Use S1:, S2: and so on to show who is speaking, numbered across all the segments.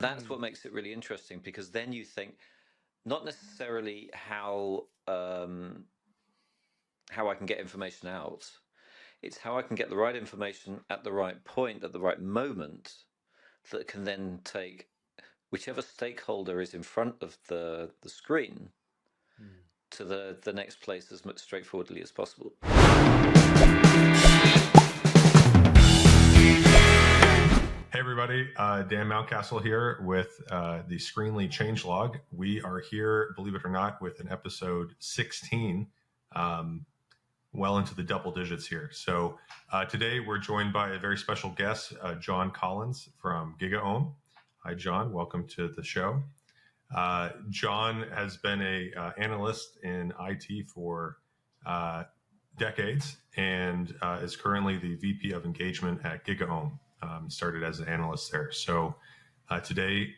S1: That's what makes it really interesting, because then you think not necessarily how I can get information out. It's how I can get the right information at the right point, at the right moment, that can then take whichever stakeholder is in front of the screen to the next place as much straightforwardly as possible.
S2: Hey everybody, Dan Mountcastle here with the Screenly Changelog. We are here, believe it or not, with an episode 16, well into the double digits here. So today we're joined by a very special guest, Jon Collins from GigaOm. Hi John, welcome to the show. John has been an analyst in IT for decades and is currently the VP of Engagement at GigaOm. Started as an analyst there. So today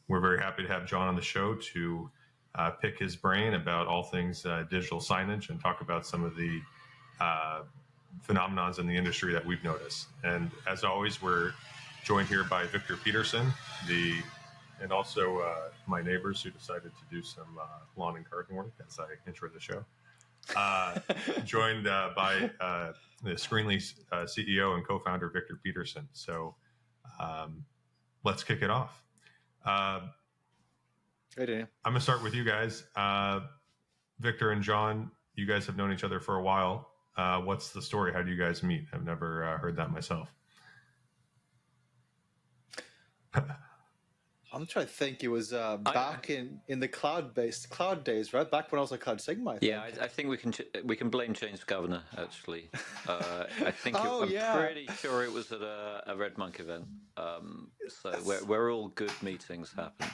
S2: we're very happy to have John on the show to pick his brain about all things digital signage and talk about some of the phenomenons in the industry that we've noticed. And as always, we're joined here by Viktor Petersson, and also my neighbors who decided to do some lawn and garden work as I intro the show. Joined by the Screenly CEO and co-founder Viktor Petersson. So let's kick it off.
S3: Hey, Daniel.
S2: I'm going to start with you guys. Viktor and John, you guys have known each other for a while. What's the story? How do you guys meet? I've never heard that myself.
S3: I'm trying to think. It was back in the cloud days, right? Back when I was at Cloud Sigma. I think.
S1: Yeah, I think we can blame Change Governor, actually. I think I'm pretty sure it was at a Red Monk event. So where all good meetings happen.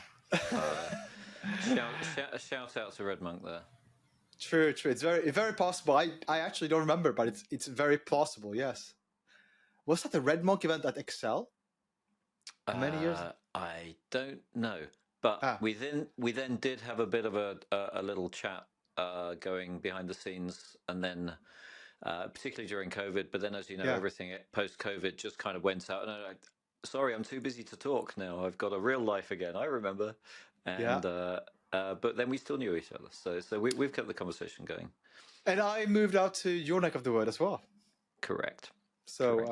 S1: Shout out to Red Monk there.
S3: True. It's very possible. I actually don't remember, but it's very possible. Yes. Was that the Red Monk event at Excel? Many years.
S1: I don't know, but we then did have a bit of a little chat going behind the scenes, and then particularly during COVID. But then, as you know, everything post COVID just kind of went out. And sorry, I'm too busy to talk now. I've got a real life again. I remember, and but then we still knew each other. So we've kept the conversation going.
S3: And I moved out to your neck of the wood as well.
S1: Correct.
S3: So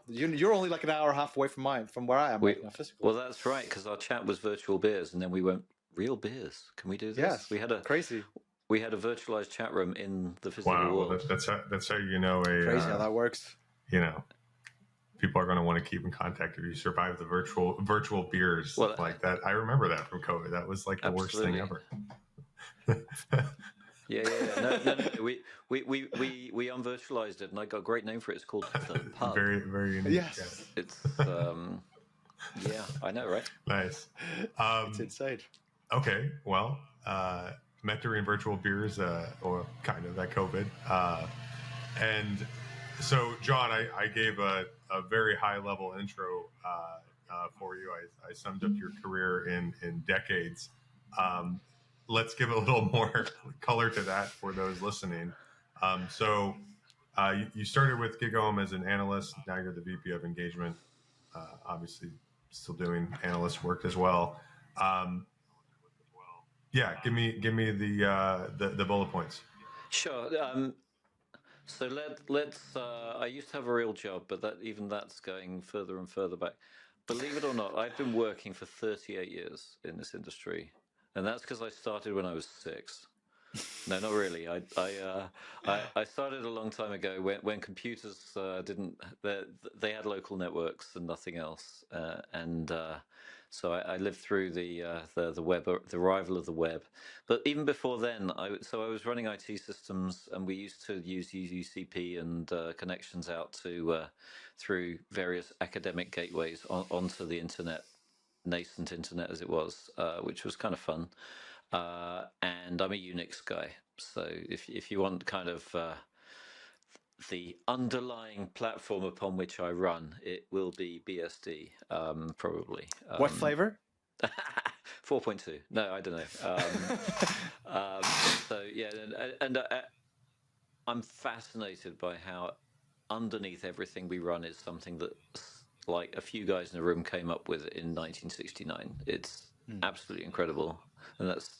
S3: you're only like an hour and a half away from where I am right now, physically.
S1: Well, that's right, because our chat was virtual beers, and then we went real beers. Can we do this?
S3: Yes,
S1: we had a virtualized chat room in the physical world.
S2: Wow, that's how you know
S3: crazy how that works.
S2: You know, people are going to want to keep in contact if you survive the virtual beers like that. I remember that from COVID. That was like the worst thing ever.
S1: Yeah. No. We unvirtualized it, and I got a great name for it. It's called the Pub.
S2: Very, very unique.
S3: Yes.
S2: Yeah.
S1: It's I know, right?
S2: Nice.
S3: It's insane.
S2: Okay, well, met during virtual beers, or kind of at COVID, and so John, I gave a very high level intro for you. I summed up your career in decades. Let's give a little more color to that for those listening. So you started with GigaOm as an analyst. Now you're the VP of Engagement. Obviously, still doing analyst work as well. Give me the bullet points.
S1: Sure. So let's. I used to have a real job, but that's going further and further back. Believe it or not, I've been working for 38 years in this industry. And that's because I started when I was 6. No, not really. I started a long time ago when computers didn't. They had local networks and nothing else. So I lived through the web, the arrival of the web. But even before then, I was running IT systems, and we used to use UCP and connections out to through various academic gateways onto the internet. Nascent internet as it was, which was kind of fun, and I'm a Unix guy, so if you want kind of the underlying platform upon which I run, it will be BSD, probably.
S3: What flavor?
S1: 4.2. No, I don't know. So yeah, and I'm fascinated by how underneath everything we run is something that like a few guys in a room came up with in 1969. It's absolutely incredible, and that's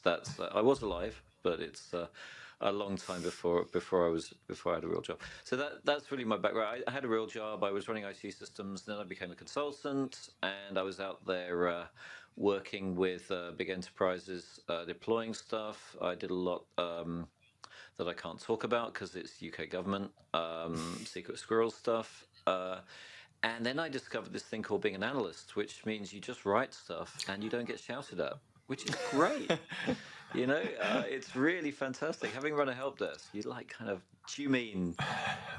S1: I was alive, but it's a long time before I had a real job. So that's really my background. I had a real job. I was running IT systems. Then I became a consultant, and I was out there working with big enterprises, deploying stuff. I did a lot. That I can't talk about because it's UK government, secret squirrel stuff. And then I discovered this thing called being an analyst, which means you just write stuff and you don't get shouted at, which is great. It's really fantastic. Having run a help desk, you're like kind of, do you mean,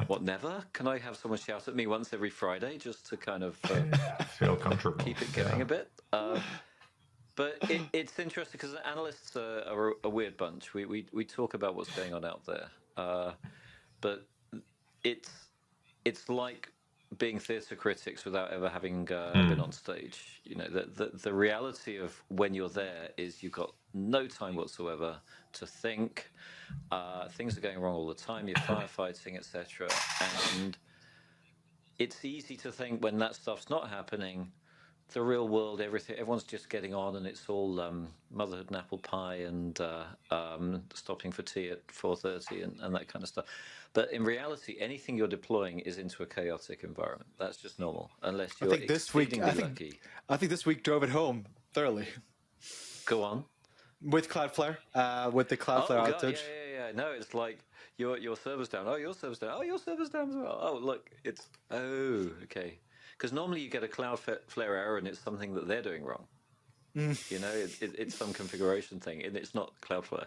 S1: what, never? Can I have someone shout at me once every Friday just to kind of
S2: feel comfortable,
S1: keep it going a bit? But it's interesting because analysts are a weird bunch. We talk about what's going on out there, but it's like being theatre critics without ever having been on stage. The reality of when you're there is you've got no time whatsoever to think. Things are going wrong all the time. You're firefighting, etc. And it's easy to think when that stuff's not happening, the real world, everyone's just getting on, and it's all motherhood and apple pie and stopping for tea at 4:30 and that kind of stuff. But in reality, anything you're deploying is into a chaotic environment. That's just normal, unless you're exceedingly lucky.
S3: I think this week drove it home thoroughly.
S1: Go on.
S3: With Cloudflare, with the Cloudflare outage.
S1: Yeah. No, it's like your server's down. Oh, your server's down. Oh, your server's down as well. Oh, look, okay. Because normally you get a Cloudflare error and it's something that they're doing wrong. It's some configuration thing, and it's not Cloudflare.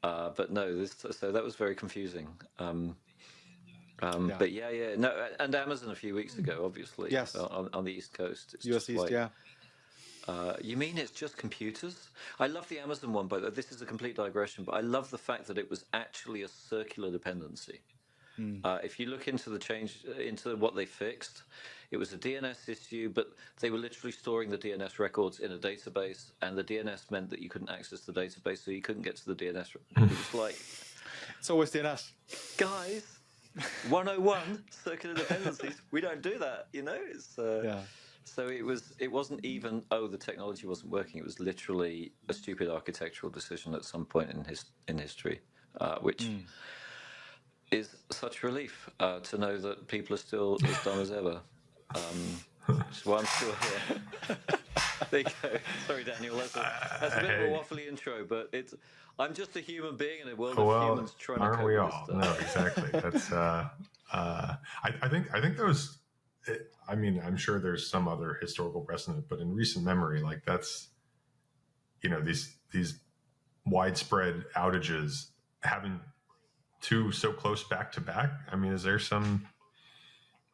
S1: But no, so that was very confusing. But no, and Amazon a few weeks ago, obviously,
S3: yes,
S1: on the East Coast, it's
S3: US East, yeah.
S1: You mean it's just computers? I love the Amazon one, but this is a complete digression. But I love the fact that it was actually a circular dependency. If you look into the change, into what they fixed, it was a DNS issue, but they were literally storing the DNS records in a database, and the DNS meant that you couldn't access the database, so you couldn't get to the DNS. It was like,
S3: it's always DNS.
S1: Guys, 101 circular dependencies. We don't do that, It's So it wasn't even the technology wasn't working. It was literally a stupid architectural decision at some point in history, which. Is such relief to know that people are still as dumb as ever. Which is why I'm still here. There you go. Sorry, Daniel. That's a bit of a waffly intro, but I'm just a human being in a world of humans trying to cope with stuff.
S2: No, exactly. That's. I think those. I'm sure there's some other historical precedent, but in recent memory, like that's, these widespread outages having two so close back to back. Is there some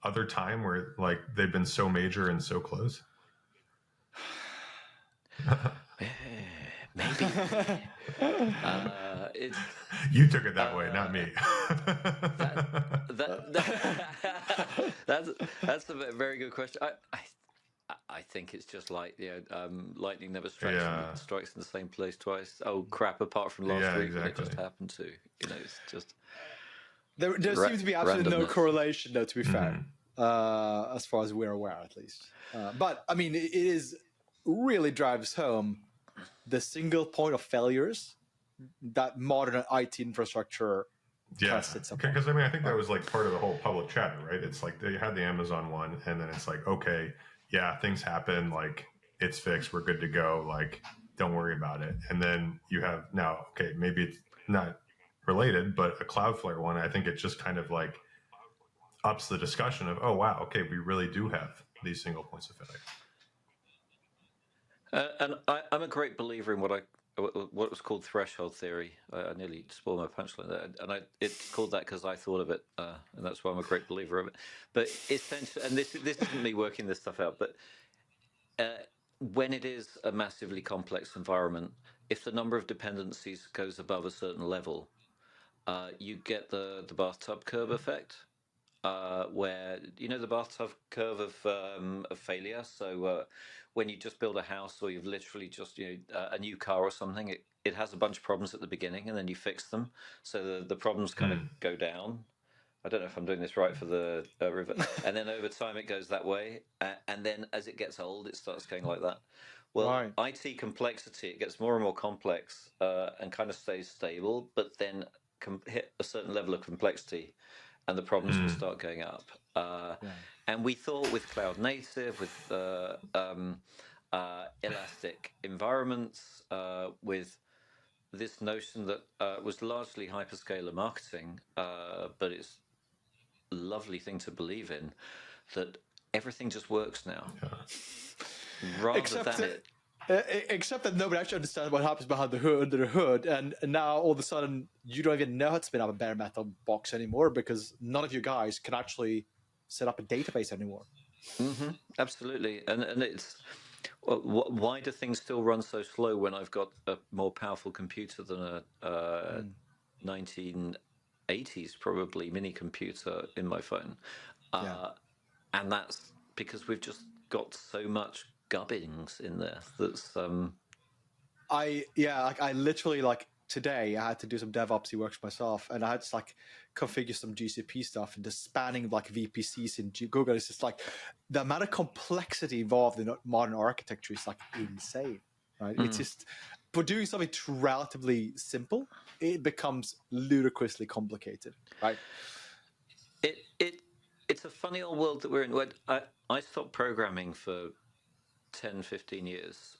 S2: other time where like they've been so major and so close?
S1: Maybe.
S2: You took it that way, not me.
S1: That's a very good question. I think it's just like lightning never strikes in the same place twice. Oh crap! Apart from last week, exactly. It just happened to. It's just
S3: there seems to be absolutely no correlation, though. To be fair, as far as we're aware, at least. But it really drives home the single point of failures that modern IT infrastructure.
S2: Because I think that was like part of the whole public chatter, right? It's like they had the Amazon one, and then it's like, okay, yeah, things happen, like it's fixed, we're good to go, like don't worry about it. And then you have now, okay, maybe it's not related, but a Cloudflare one, I think it just kind of like ups the discussion of, oh wow, okay, we really do have these single points of failure.
S1: And I'm a great believer in what was called threshold theory. I nearly spoiled my punchline there, and it's called that because I thought of it, and that's why I'm a great believer of it. But essentially, and this isn't me working this stuff out, but when it is a massively complex environment, if the number of dependencies goes above a certain level, you get the bathtub curve effect. Where the bathtub curve of failure. So when you just build a house, or you've literally just a new car or something, it has a bunch of problems at the beginning, and then you fix them. So the problems kind of go down, I don't know if I'm doing this right for the river. And then over time it goes that way. And then as it gets old, it starts going like that. Well,
S3: Right.
S1: IT complexity, it gets more and more complex and kind of stays stable, but then hit a certain level of complexity and the problems can start going up. And we thought with cloud native, with elastic environments, with this notion that was largely hyperscaler marketing, but it's a lovely thing to believe in, that everything just works now.
S3: Except that nobody actually understands what happens behind the hood, under the hood, and now all of a sudden you don't even know how to spin up a bare metal box anymore because none of you guys can actually set up a database anymore.
S1: Mm-hmm, absolutely, and it's why do things still run so slow when I've got a more powerful computer than a 1980s probably mini computer in my phone? And that's because we've just got so much gubbins in there. That's
S3: I literally today I had to do some DevOpsy work myself, and I had to configure some GCP stuff and just spanning VPCs in Google. It's just the amount of complexity involved in modern architecture is insane, right? It's just for doing something relatively simple, it becomes ludicrously complicated, right?
S1: It's a funny old world that we're in. When I stopped programming for 10, 15 years.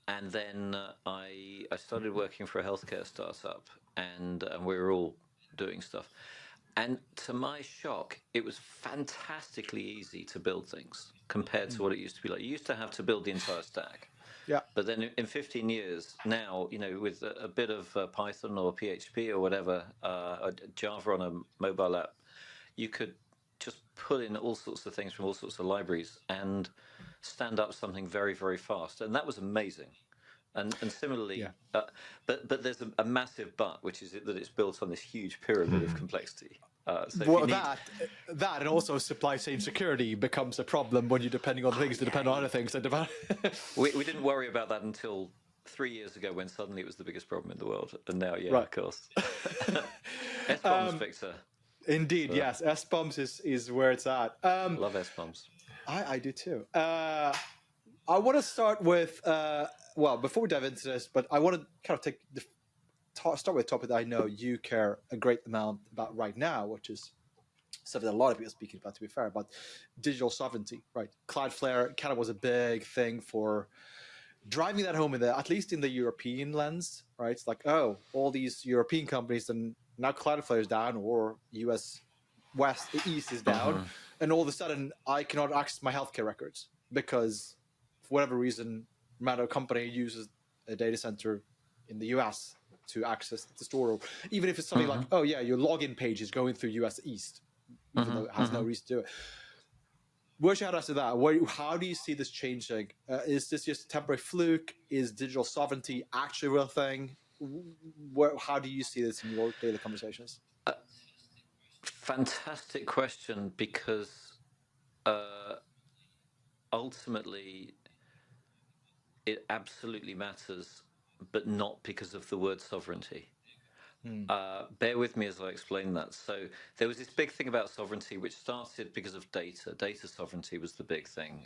S1: And then I started working for a healthcare startup, and we were all doing stuff. And to my shock, it was fantastically easy to build things compared to what it used to be like. You used to have to build the entire stack.
S3: Yeah.
S1: But then in 15 years now, with a bit of Python or PHP or whatever, Java on a mobile app, you could just put in all sorts of things from all sorts of libraries and stand up something very, very fast. And that was amazing. And similarly, but there's a massive but, which is that it's built on this huge pyramid of complexity.
S3: That and also supply chain security becomes a problem when you're depending on things that depend on other things.
S1: We didn't worry about that until 3 years ago when suddenly it was the biggest problem in the world. And now, of course. SBOMs, Viktor.
S3: Indeed, yes. SBOMs is where it's at.
S1: Love SBOMs.
S3: I do too. I want to start with, before we dive into this, but I want to kind of start with a topic that I know you care a great amount about right now, which is something that a lot of people are speaking about, to be fair, but digital sovereignty, right? Cloudflare kind of was a big thing for driving that home, at least in the European lens, right? It's all these European companies, and now Cloudflare is down, or US East is down, and all of a sudden I cannot access my healthcare records because for whatever reason, no matter a company uses a data center in the US to access the store, or even if it's something your login page is going through US East, even though it has no reason to do it. Where's your head after that? How do you see this changing? Is this just a temporary fluke? Is digital sovereignty actually a real thing? How do you see this in your daily conversations?
S1: Fantastic question, because ultimately it absolutely matters, but not because of the word sovereignty. Bear with me as I explain that. So there was this big thing about sovereignty which started because of data. Data sovereignty was the big thing.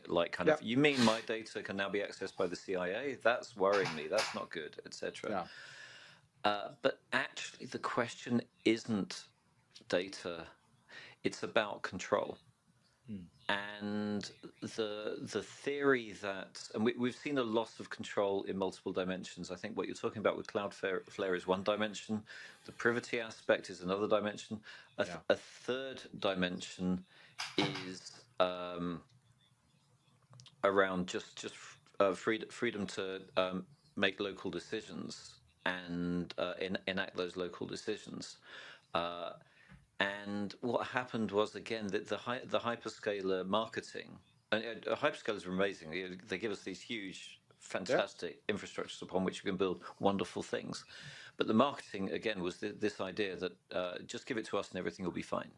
S1: You mean my data can now be accessed by the CIA? That's worrying me. That's not good, etc. But actually the question isn't data. It's about control. And the theory that, and we've seen a loss of control in multiple dimensions. I think what you're talking about with Cloudflare is one dimension. The privity aspect is another dimension. A third dimension is around just freedom to make local decisions and enact those local decisions. And what happened was, again, that the hyperscaler marketing, and hyperscalers are amazing. They give us these huge, fantastic infrastructures upon which we can build wonderful things. But the marketing, again, was this idea that just give it to us and everything will be fine.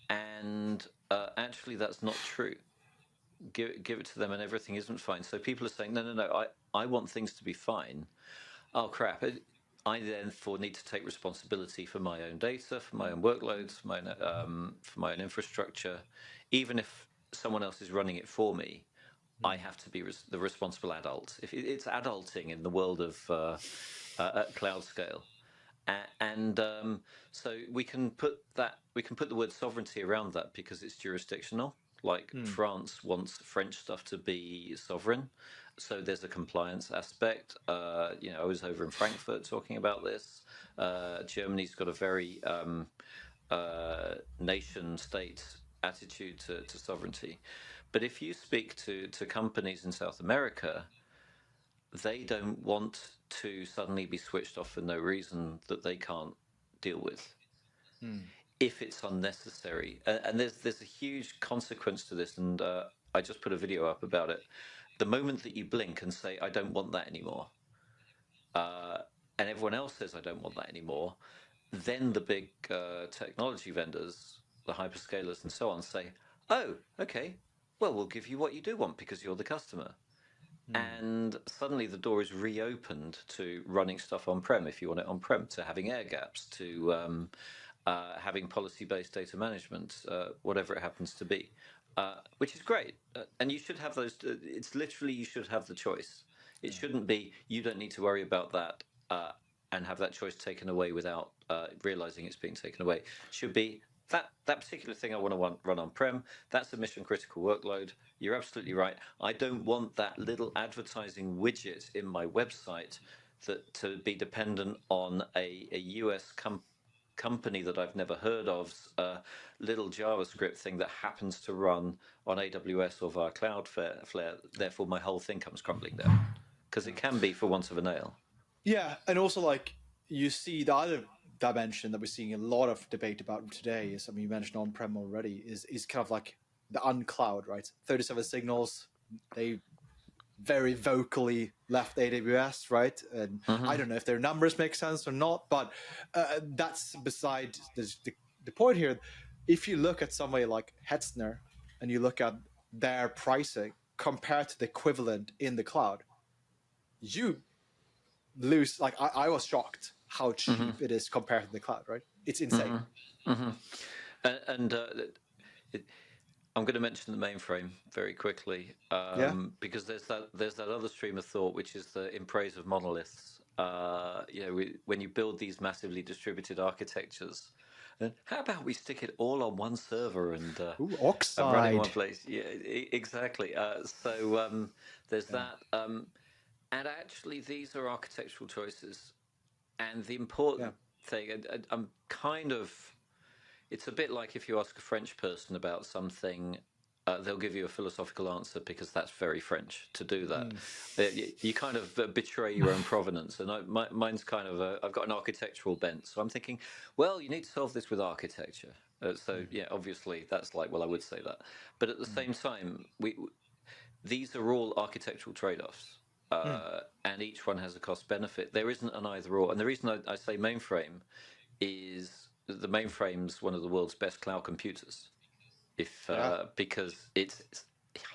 S1: Actually, that's not true. Give it to them and everything isn't fine. So people are saying, no, I want things to be fine. Oh, crap. I therefore need to take responsibility for my own data, for my own workloads, for my own infrastructure. Even if someone else is running it for me, I have to be the responsible adult. If it's adulting in the world of at cloud scale, and so we can put the word sovereignty around that because it's jurisdictional. Like France wants French stuff to be sovereign, so there's a compliance aspect. I was over in Frankfurt talking about this. Germany's got a very nation-state attitude to sovereignty. But if you speak to companies in South America, they don't want to suddenly be switched off for no reason that they can't deal with. If it's unnecessary. And there's a huge consequence to this, and I just put a video up about it. The moment that you blink and say, I don't want that anymore, and everyone else says, I don't want that anymore, then the big technology vendors, the hyperscalers and so on, say, oh, okay, well, we'll give you what you do want because you're the customer. And suddenly the door is reopened to running stuff on-prem if you want it on-prem, to having air gaps, to having policy-based data management, whatever it happens to be, which is great. And you should have those. It's literally you should have the choice. It shouldn't be you don't need to worry about that and have that choice taken away without realizing it's being taken away. It should be that particular thing I want to run on-prem, that's a mission-critical workload. You're absolutely right. I don't want that little advertising widget in my website to be dependent on a US company that I've never heard of's little JavaScript thing that happens to run on AWS or via Cloudflare. Therefore, my whole thing comes crumbling down. Because it can be for want of a nail. Yeah,
S3: and also, like, you see the other dimension that we're seeing a lot of debate about today is, I mean, you mentioned on-prem already, is kind of like the uncloud, right? 37 Signals, they very vocally left AWS, right? And I don't know if their numbers make sense or not, but that's beside the point here. If you look at somebody like Hetzner and you look at their pricing compared to the equivalent in the cloud, you lose. Like, I was shocked how cheap it is compared to the cloud, right? It's insane.
S1: And I'm going to mention the mainframe very quickly because there's that other stream of thought, which is in praise of monoliths. When you build these massively distributed architectures, how about we stick it all on one server and run in one place? Yeah, exactly. So there's that. And actually, these are architectural choices. And the important thing, I'm kind of, it's a bit like if you ask a French person about something, they'll give you a philosophical answer because that's very French to do that. You kind of betray your own provenance. And mine's kind of, I've got an architectural bent. So I'm thinking, well, you need to solve this with architecture. Obviously, that's like, well, I would say that. But at the same time, these are all architectural trade-offs. And each one has a cost benefit. There isn't an either or. And the reason I say mainframe is the mainframe's one of the world's best cloud computers. Because it's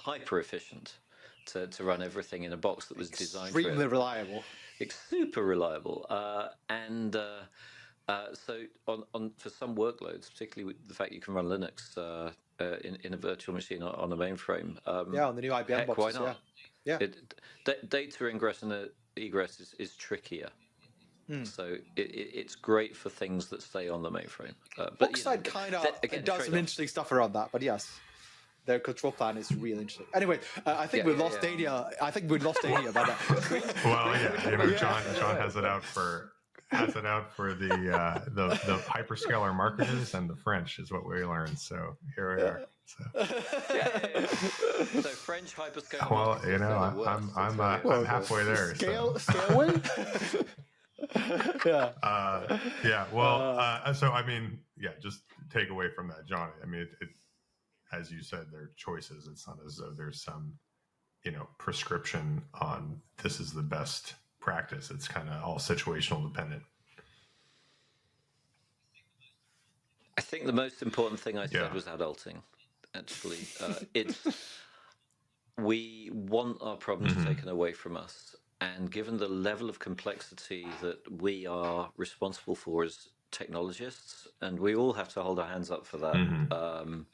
S1: hyper efficient to run everything in a box that was designed for it.
S3: Extremely reliable.
S1: It's super reliable. So for some workloads, particularly with the fact you can run Linux in a virtual machine on a mainframe.
S3: On the new IBM boxes.
S1: Why not? Yeah. Data ingress and egress is trickier. So it's great for things that stay on the mainframe. But
S3: Oxide kind of does some interesting stuff around that. But yes, their control plan is really interesting. Anyway, I think we lost Dania. I think we lost Dania about that.
S2: Well, John has it out for the hyperscaler marketers and the French is what we learned. So here we are. So.
S1: So French hyperscaler.
S2: Well, I'm halfway there.
S3: Scaleway.
S2: So I mean, just take away from that, John. I mean, it as you said, they're choices. It's not as though there's some, prescription on this is the best practice. It's kind of all situational dependent.
S1: I think the most important thing I said was adulting. Actually, we want our problems taken away from us, And given the level of complexity that we are responsible for as technologists, and we all have to hold our hands up for that,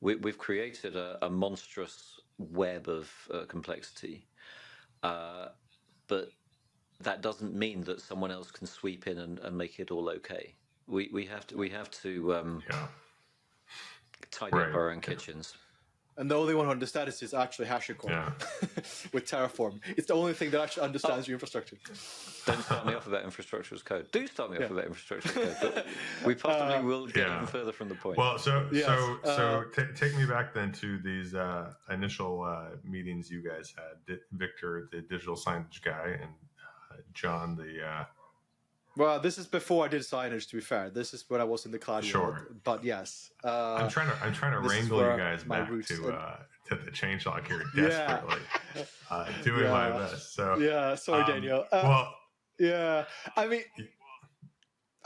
S1: we've created a monstrous web of complexity. But that doesn't mean that someone else can sweep in and make it all okay. We have to tidy up our own kitchens.
S3: And the only one who understands is actually HashiCorp with Terraform. It's the only thing that actually understands your infrastructure.
S1: Don't start me off about infrastructure as code. Do start me off about infrastructure as code, but we possibly will get even further from the point.
S2: Well, so take me back then to these initial meetings you guys had. Viktor, the digital signage guy, and Jon, the...
S3: Well, this is before I did signage. To be fair, this is when I was in the cloud world. But yes,
S2: I'm trying to wrangle you guys back to the changelog here desperately, doing my best. So
S3: sorry, Daniel. I mean,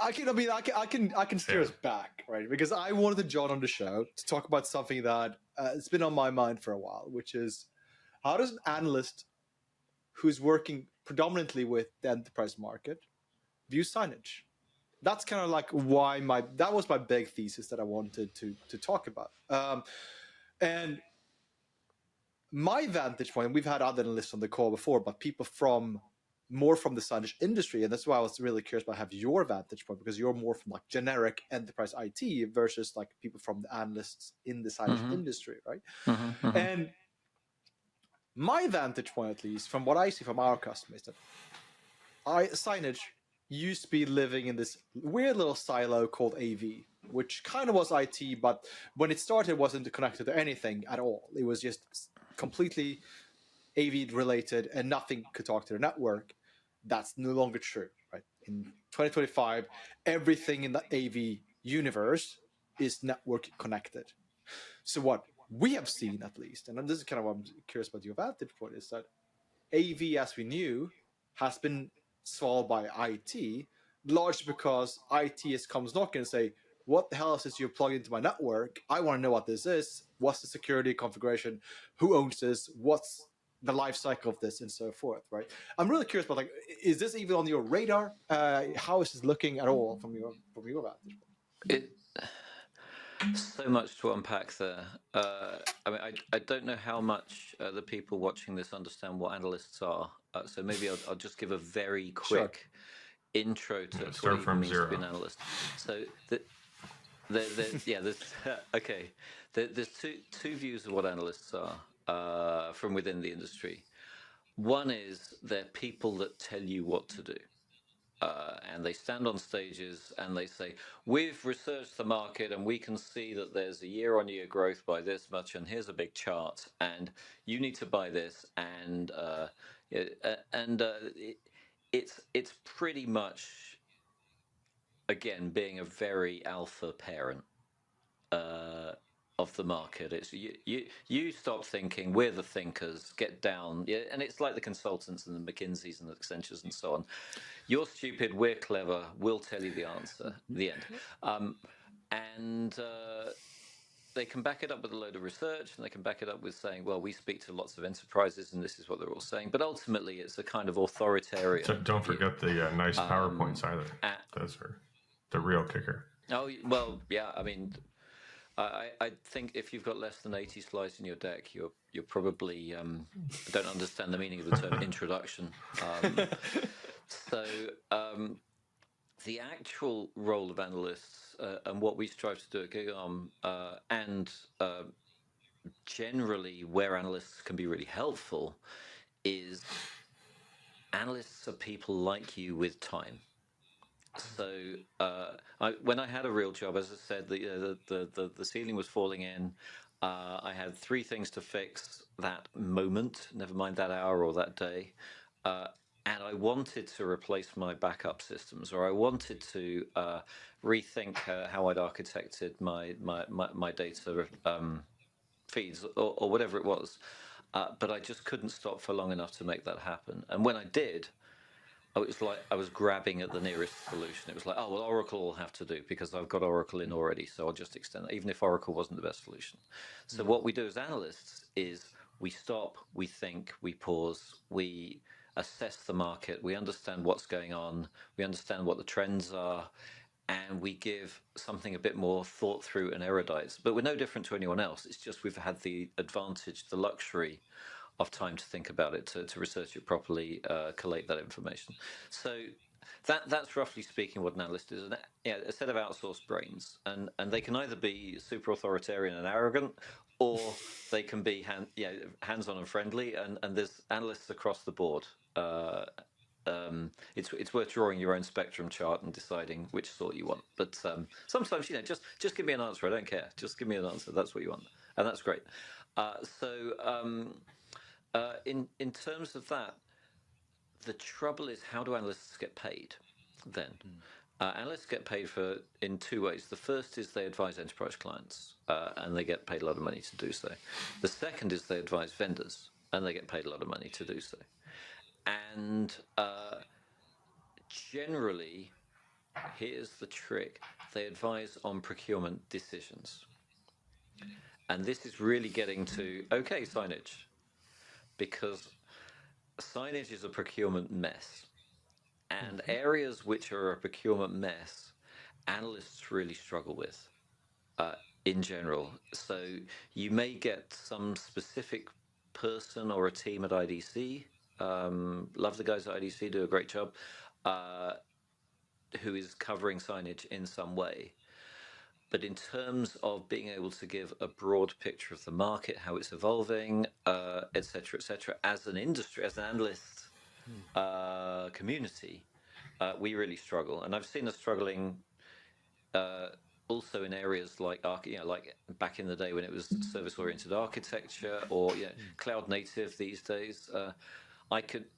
S3: I can steer us back, right? Because I wanted Jon on the show to talk about something that it's been on my mind for a while, which is how does an analyst who's working predominantly with the enterprise market view signage? That's kind of like that was my big thesis that I wanted to talk about. And my vantage point, we've had other analysts on the call before, but people more from the signage industry, and that's why I was really curious about have your vantage point, because you're more from like generic enterprise IT versus like people from the analysts in the signage industry, right? And my vantage point, at least from what I see from our customers, that signage used to be living in this weird little silo called AV, which kind of was IT, but when it started, it wasn't connected to anything at all. It was just completely AV related, and nothing could talk to the network. That's no longer true, right? In 2025, everything in the AV universe is network connected. So what we have seen, at least, and this is kind of what I'm curious about your vantage point, is that AV, as we knew, has been solved by IT, largely because IT comes knocking and say, what the hell is this you plug into my network? I want to know what this is. What's the security configuration? Who owns this? What's the life cycle of this, and so forth, right? I'm really curious about, like, is this even on your radar? How is this looking at all from your vantage point?
S1: So much to unpack there. I mean, I don't know how much the people watching this understand what analysts are. So maybe I'll just give a very quick intro to what it means to be an analyst. So there's okay. There's two views of what analysts are from within the industry. One is they're people that tell you what to do. And they stand on stages and they say, we've researched the market and we can see that there's a year-on-year growth by this much, and here's a big chart, and you need to buy this. And it's pretty much, again, being a very alpha parent of the market. It's you stop thinking, we're the thinkers, get down. And it's like the consultants and the McKinseys and the Accentures and so on. You're stupid, we're clever, we'll tell you the answer, the end. And they can back it up with a load of research, and they can back it up with saying, well, we speak to lots of enterprises and this is what they're all saying. But ultimately, it's a kind of authoritarian.
S2: So don't forget the nice PowerPoints either. Those are the real kicker.
S1: Oh, well, yeah, I mean, I think if you've got less than 80 slides in your deck, you're probably don't understand the meaning of the term introduction. So the actual role of analysts and what we strive to do at GigaOm and generally where analysts can be really helpful is analysts are people like you with time. So when I had a real job, as I said, the ceiling was falling in. I had 3 things to fix that moment, never mind that hour or that day. And I wanted to replace my backup systems, or I wanted to rethink how I'd architected my data feeds, or whatever it was. But I just couldn't stop for long enough to make that happen. And when I did, it was like I was grabbing at the nearest solution. It was like, oh, well, Oracle will have to do because I've got Oracle in already, so I'll just extend that, even if Oracle wasn't the best solution. So what we do as analysts is we stop, we think, we pause, we assess the market, we understand what's going on, we understand what the trends are, and we give something a bit more thought through and erudite. But we're no different to anyone else. It's just we've had the advantage, the luxury of time to think about it, to research it properly, collate that information. So that's roughly speaking what an analyst is. A set of outsourced brains, and they can either be super authoritarian and arrogant, or they can be hands-on and friendly. And there's analysts across the board. It's worth drawing your own spectrum chart and deciding which sort you want. But sometimes, just give me an answer. I don't care. Just give me an answer. That's what you want, and that's great. In terms of that, the trouble is, how do analysts get paid then? Analysts get paid in two ways. The first is they advise enterprise clients, and they get paid a lot of money to do so. The second is they advise vendors, and they get paid a lot of money to do so. And generally, here's the trick, they advise on procurement decisions. And this is really getting to, okay, signage, because signage is a procurement mess. And areas which are a procurement mess, analysts really struggle with in general. So you may get some specific person or a team at IDC, love the guys at IDC, do a great job, who is covering signage in some way. But in terms of being able to give a broad picture of the market, how it's evolving, et cetera, as an industry, as an analyst community, we really struggle. And I've seen us struggling also in areas like back in the day when it was service-oriented architecture, or cloud native these days.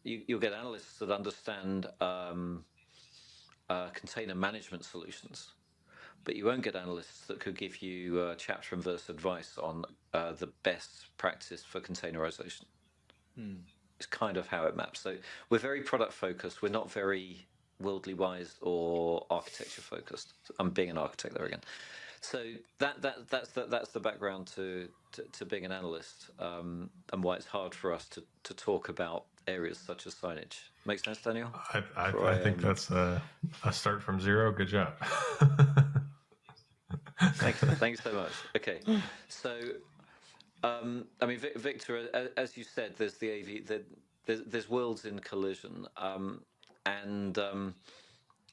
S1: You'll get analysts that understand container management solutions, but you won't get analysts that could give you chapter and verse advice on the best practice for containerization. It's kind of how it maps. So we're very product focused. We're not very worldly wise or architecture focused. I'm being an architect there again. So that's the background to being an analyst, and why it's hard for us to talk about areas such as signage. Make sense, Daniel?
S2: I think that's a start from zero. Good job.
S1: Thanks so much. Okay, so Viktor, as you said, there's the AV, there's worlds in collision, and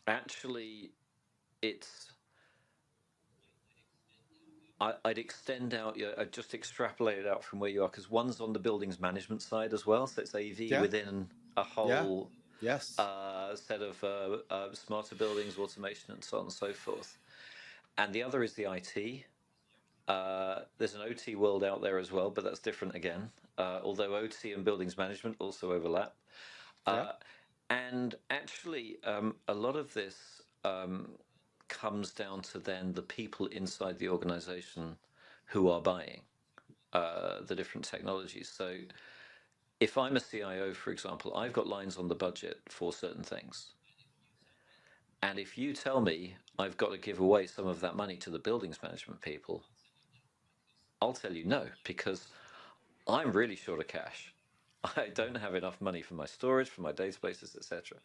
S1: actually, I'd extend out. I'd just extrapolate it out from where you are, because one's on the buildings management side as well, so it's AV within a whole set of smarter buildings, automation, and so on and so forth. And the other is the IT. There's an OT world out there as well, but that's different again. Although OT and buildings management also overlap. And actually, a lot of this comes down to then the people inside the organization who are buying the different technologies. So if I'm a CIO, for example, I've got lines on the budget for certain things. And if you tell me I've got to give away some of that money to the buildings management people, I'll tell you no, because I'm really short of cash. I don't have enough money for my storage, for my databases, etc.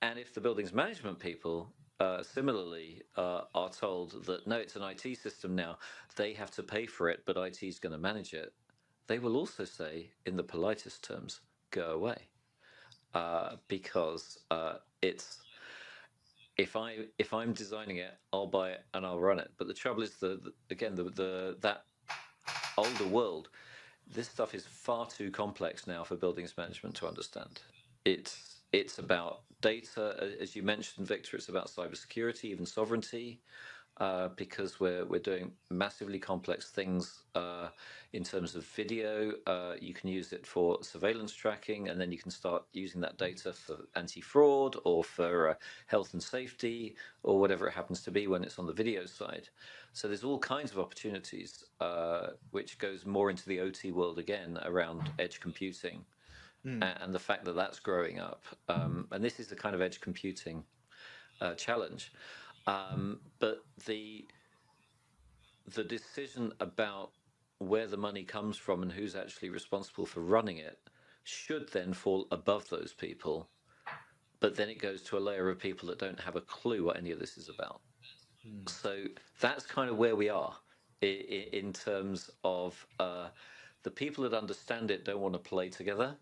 S1: And if the buildings management people similarly are told that no, it's an IT system now, they have to pay for it, but IT is going to manage it, they will also say, in the politest terms, go away, because it's. If I'm designing it, I'll buy it and I'll run it. But the trouble is that older world. This stuff is far too complex now for buildings management to understand. It's about data, as you mentioned, Viktor. It's about cybersecurity, even sovereignty, because we're doing massively complex things in terms of video. You can use it for surveillance tracking, and then you can start using that data for anti-fraud or for health and safety or whatever it happens to be when it's on the video side. So there's all kinds of opportunities, which goes more into the OT world again, around edge computing and the fact that that's growing up. And this is the kind of edge computing challenge. But the decision about where the money comes from and who's actually responsible for running it should then fall above those people, but then it goes to a layer of people that don't have a clue what any of this is about. So that's kind of where we are in terms of the people that understand it don't want to play together,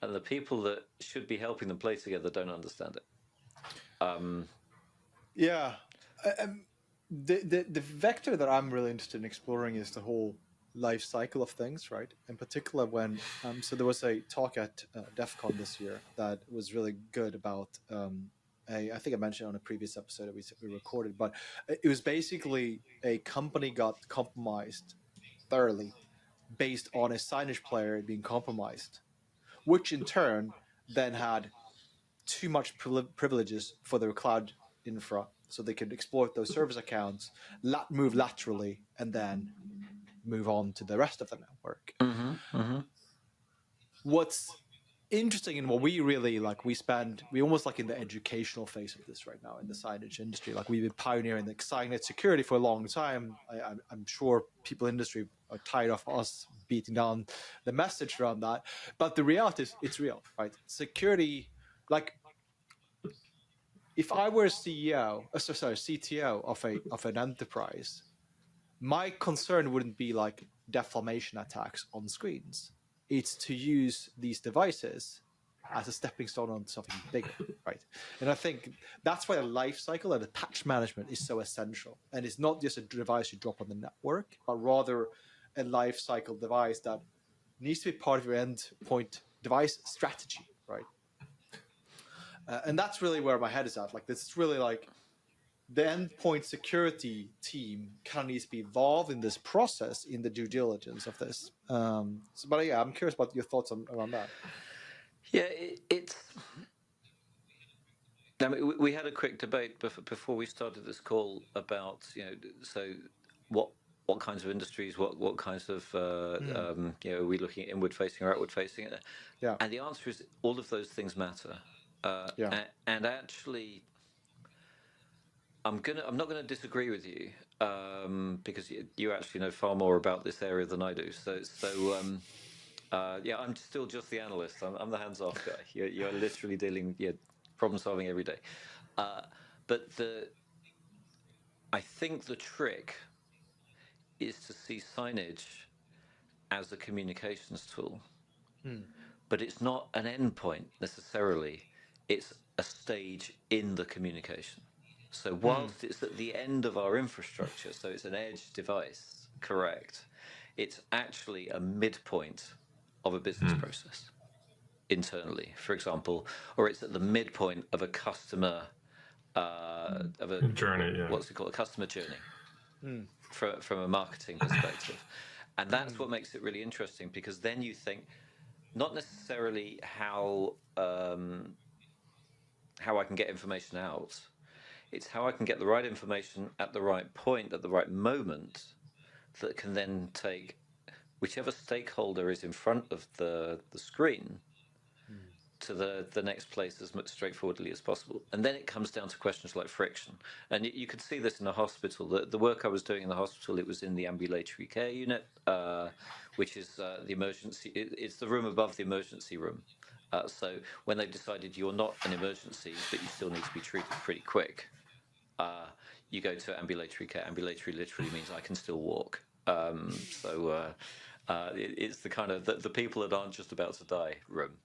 S1: and the people that should be helping them play together don't understand it.
S3: The vector that I'm really interested in exploring is the whole life cycle of things, right? In particular, when so there was a talk at DEF CON this year that was really good about I think I mentioned on a previous episode that we recorded, but it was basically a company got compromised thoroughly based on a signage player being compromised, which in turn then had too much privileges for their cloud infra, so they could exploit those service accounts, move laterally, and then move on to the rest of the network. What's interesting and what we really like, we almost like in the educational phase of this right now in the signage industry. Like, we've been pioneering the signage security for a long time. I'm sure people in the industry are tired of us beating down the message around that, but the reality is it's real, right? Security, like, if I were a CTO of an enterprise, my concern wouldn't be like defamation attacks on screens. It's to use these devices as a stepping stone on something bigger, right? And I think that's why the life cycle and the patch management is so essential. And it's not just a device you drop on the network, but rather a life cycle device that needs to be part of your endpoint device strategy, right? And that's really where my head is at. Like, this is really like the endpoint security team kind of needs to be involved in this process, in the due diligence of this. But yeah, I'm curious about your thoughts around that.
S1: Yeah, it's. I mean, we had a quick debate before we started this call about, so what kinds of industries, what kinds of are we looking at inward facing or outward facing?
S3: Yeah.
S1: And the answer is all of those things matter. And actually, I'm not gonna disagree with you because you actually know far more about this area than I do. I'm still just the analyst. I'm the hands-off guy. You're literally dealing, problem solving every day. But I think the trick is to see signage as a communications tool, but it's not an endpoint necessarily. It's a stage in the communication. So whilst it's at the end of our infrastructure, so it's an edge device, correct, it's actually a midpoint of a business process internally, for example, or it's at the midpoint of a customer of a
S2: journey.
S1: What's it called? A customer journey from a marketing perspective. And that's what makes it really interesting, because then you think not necessarily how I can get information out. It's how I can get the right information at the right point, at the right moment, that can then take whichever stakeholder is in front of the screen to the next place as much straightforwardly as possible. And then it comes down to questions like friction. And you could see this in a hospital. The work I was doing in the hospital, it was in the ambulatory care unit, which is the emergency. It's the room above the emergency room. So when they decided you're not an emergency, but you still need to be treated pretty quick, you go to ambulatory care. Ambulatory literally means I can still walk. It's the kind of the people that aren't just about to die room.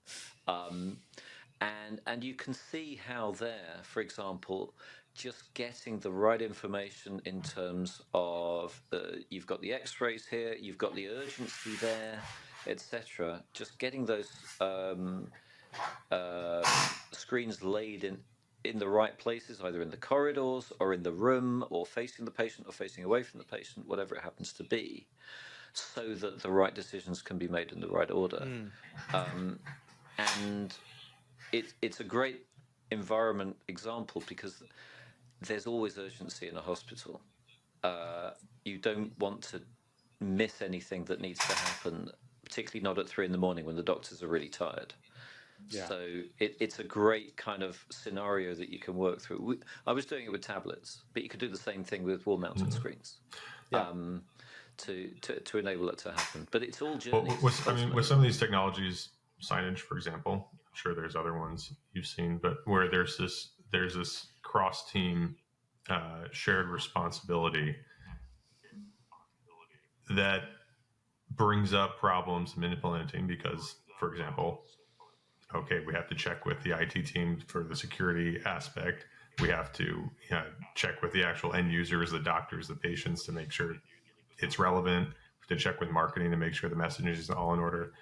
S1: And you can see how there, for example, just getting the right information in terms of you've got the x-rays here, you've got the urgency there, etc. Just getting those screens laid in the right places, either in the corridors or in the room, or facing the patient or facing away from the patient, whatever it happens to be, so that the right decisions can be made in the right order. And it's a great environment example, because there's always urgency in a hospital. You don't want to miss anything that needs to happen, particularly not at 3 a.m. when the doctors are really tired. Yeah. So it's a great kind of scenario that you can work through. I was doing it with tablets, but you could do the same thing with wall-mounted screens. Yeah. To enable it to happen. But it's all journeys.
S2: With some of these technologies, signage, for example. I'm sure there's other ones you've seen, but where there's this cross-team shared responsibility that brings up problems in implementing because, for example, okay, we have to check with the IT team for the security aspect. We have to check with the actual end users, the doctors, the patients, to make sure it's relevant. We have to check with marketing to make sure the messaging is all in order.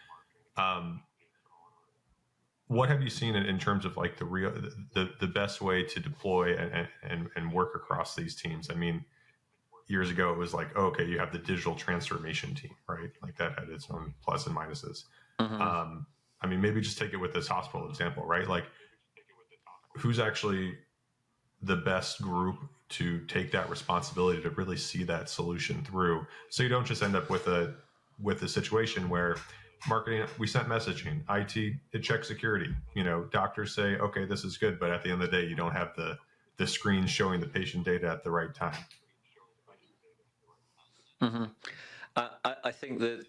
S2: What have you seen in terms of like the best way to deploy and work across these teams? I mean, years ago it was like, oh, okay, you have the digital transformation team, right? Like that had its own plus and minuses. I mean, maybe just take it with this hospital example, right? Like, who's actually the best group to take that responsibility to really see that solution through, so you don't just end up with a situation where marketing, we sent messaging, IT, it checks security, doctors say, okay, this is good, but at the end of the day, you don't have the screen showing the patient data at the right time.
S1: I think that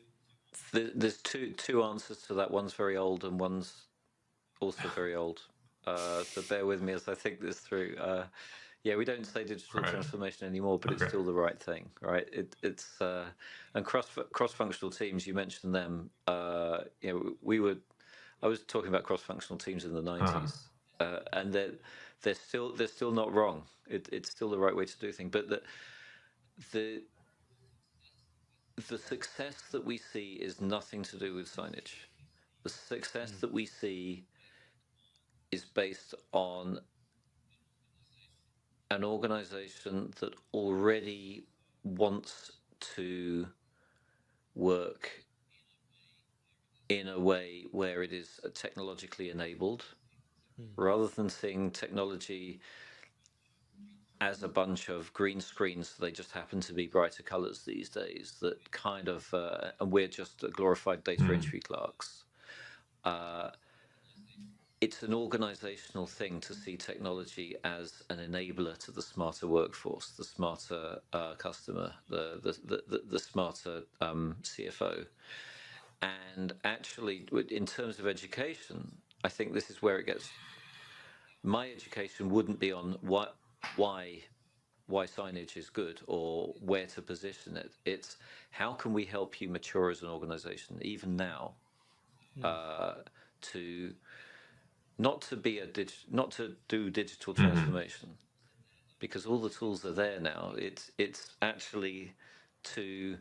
S1: there's two answers to that. One's very old and one's also very old. So bear with me as I think this through. We don't say digital transformation anymore, but it's still the right thing, right? It's and cross-functional teams. You mentioned them. I was talking about cross-functional teams in the 90s, and they're still not wrong. It's still the right way to do things, but the success that we see is nothing to do with signage. The success that we see is based on an organization that already wants to work in a way where it is technologically enabled, rather than seeing technology as a bunch of green screens. They just happen to be brighter colors these days that kind of, and we're just glorified data entry clerks. It's an organizational thing to see technology as an enabler to the smarter workforce, the smarter customer, the smarter CFO. And actually, in terms of education, I think this is where it gets. My education wouldn't be on why signage is good or where to position it. It's how can we help you mature as an organization, even now, to not to do digital transformation, because all the tools are there now. It's actually to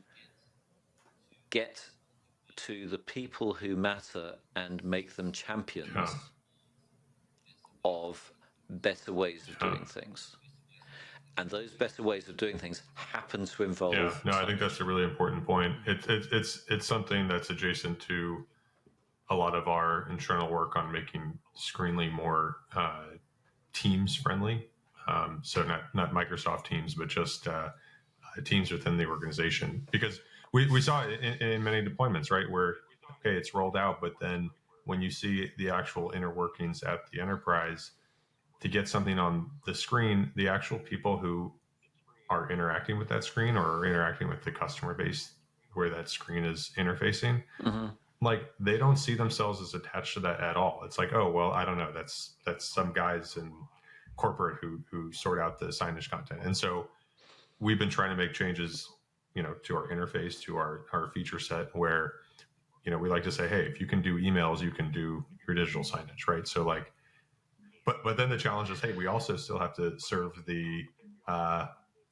S1: get to the people who matter and make them champions of better ways of doing things. And those better ways of doing things happen to involve.
S2: Yeah, no, I think that's a really important point. It's something that's adjacent to a lot of our internal work on making Screenly more Teams friendly. So not Microsoft Teams, but just teams within the organization. Because we saw it in many deployments, right? Where, okay, it's rolled out, but then when you see the actual inner workings at the enterprise, to get something on the screen, the actual people who are interacting with that screen or interacting with the customer base where that screen is interfacing, like they don't see themselves as attached to that at all. It's like, oh, well, I don't know. That's some guys in corporate who sort out the signage content. And so we've been trying to make changes, to our interface, to our feature set where, we like to say, hey, if you can do emails, you can do your digital signage, right? So like, but then the challenge is, hey, we also still have to serve the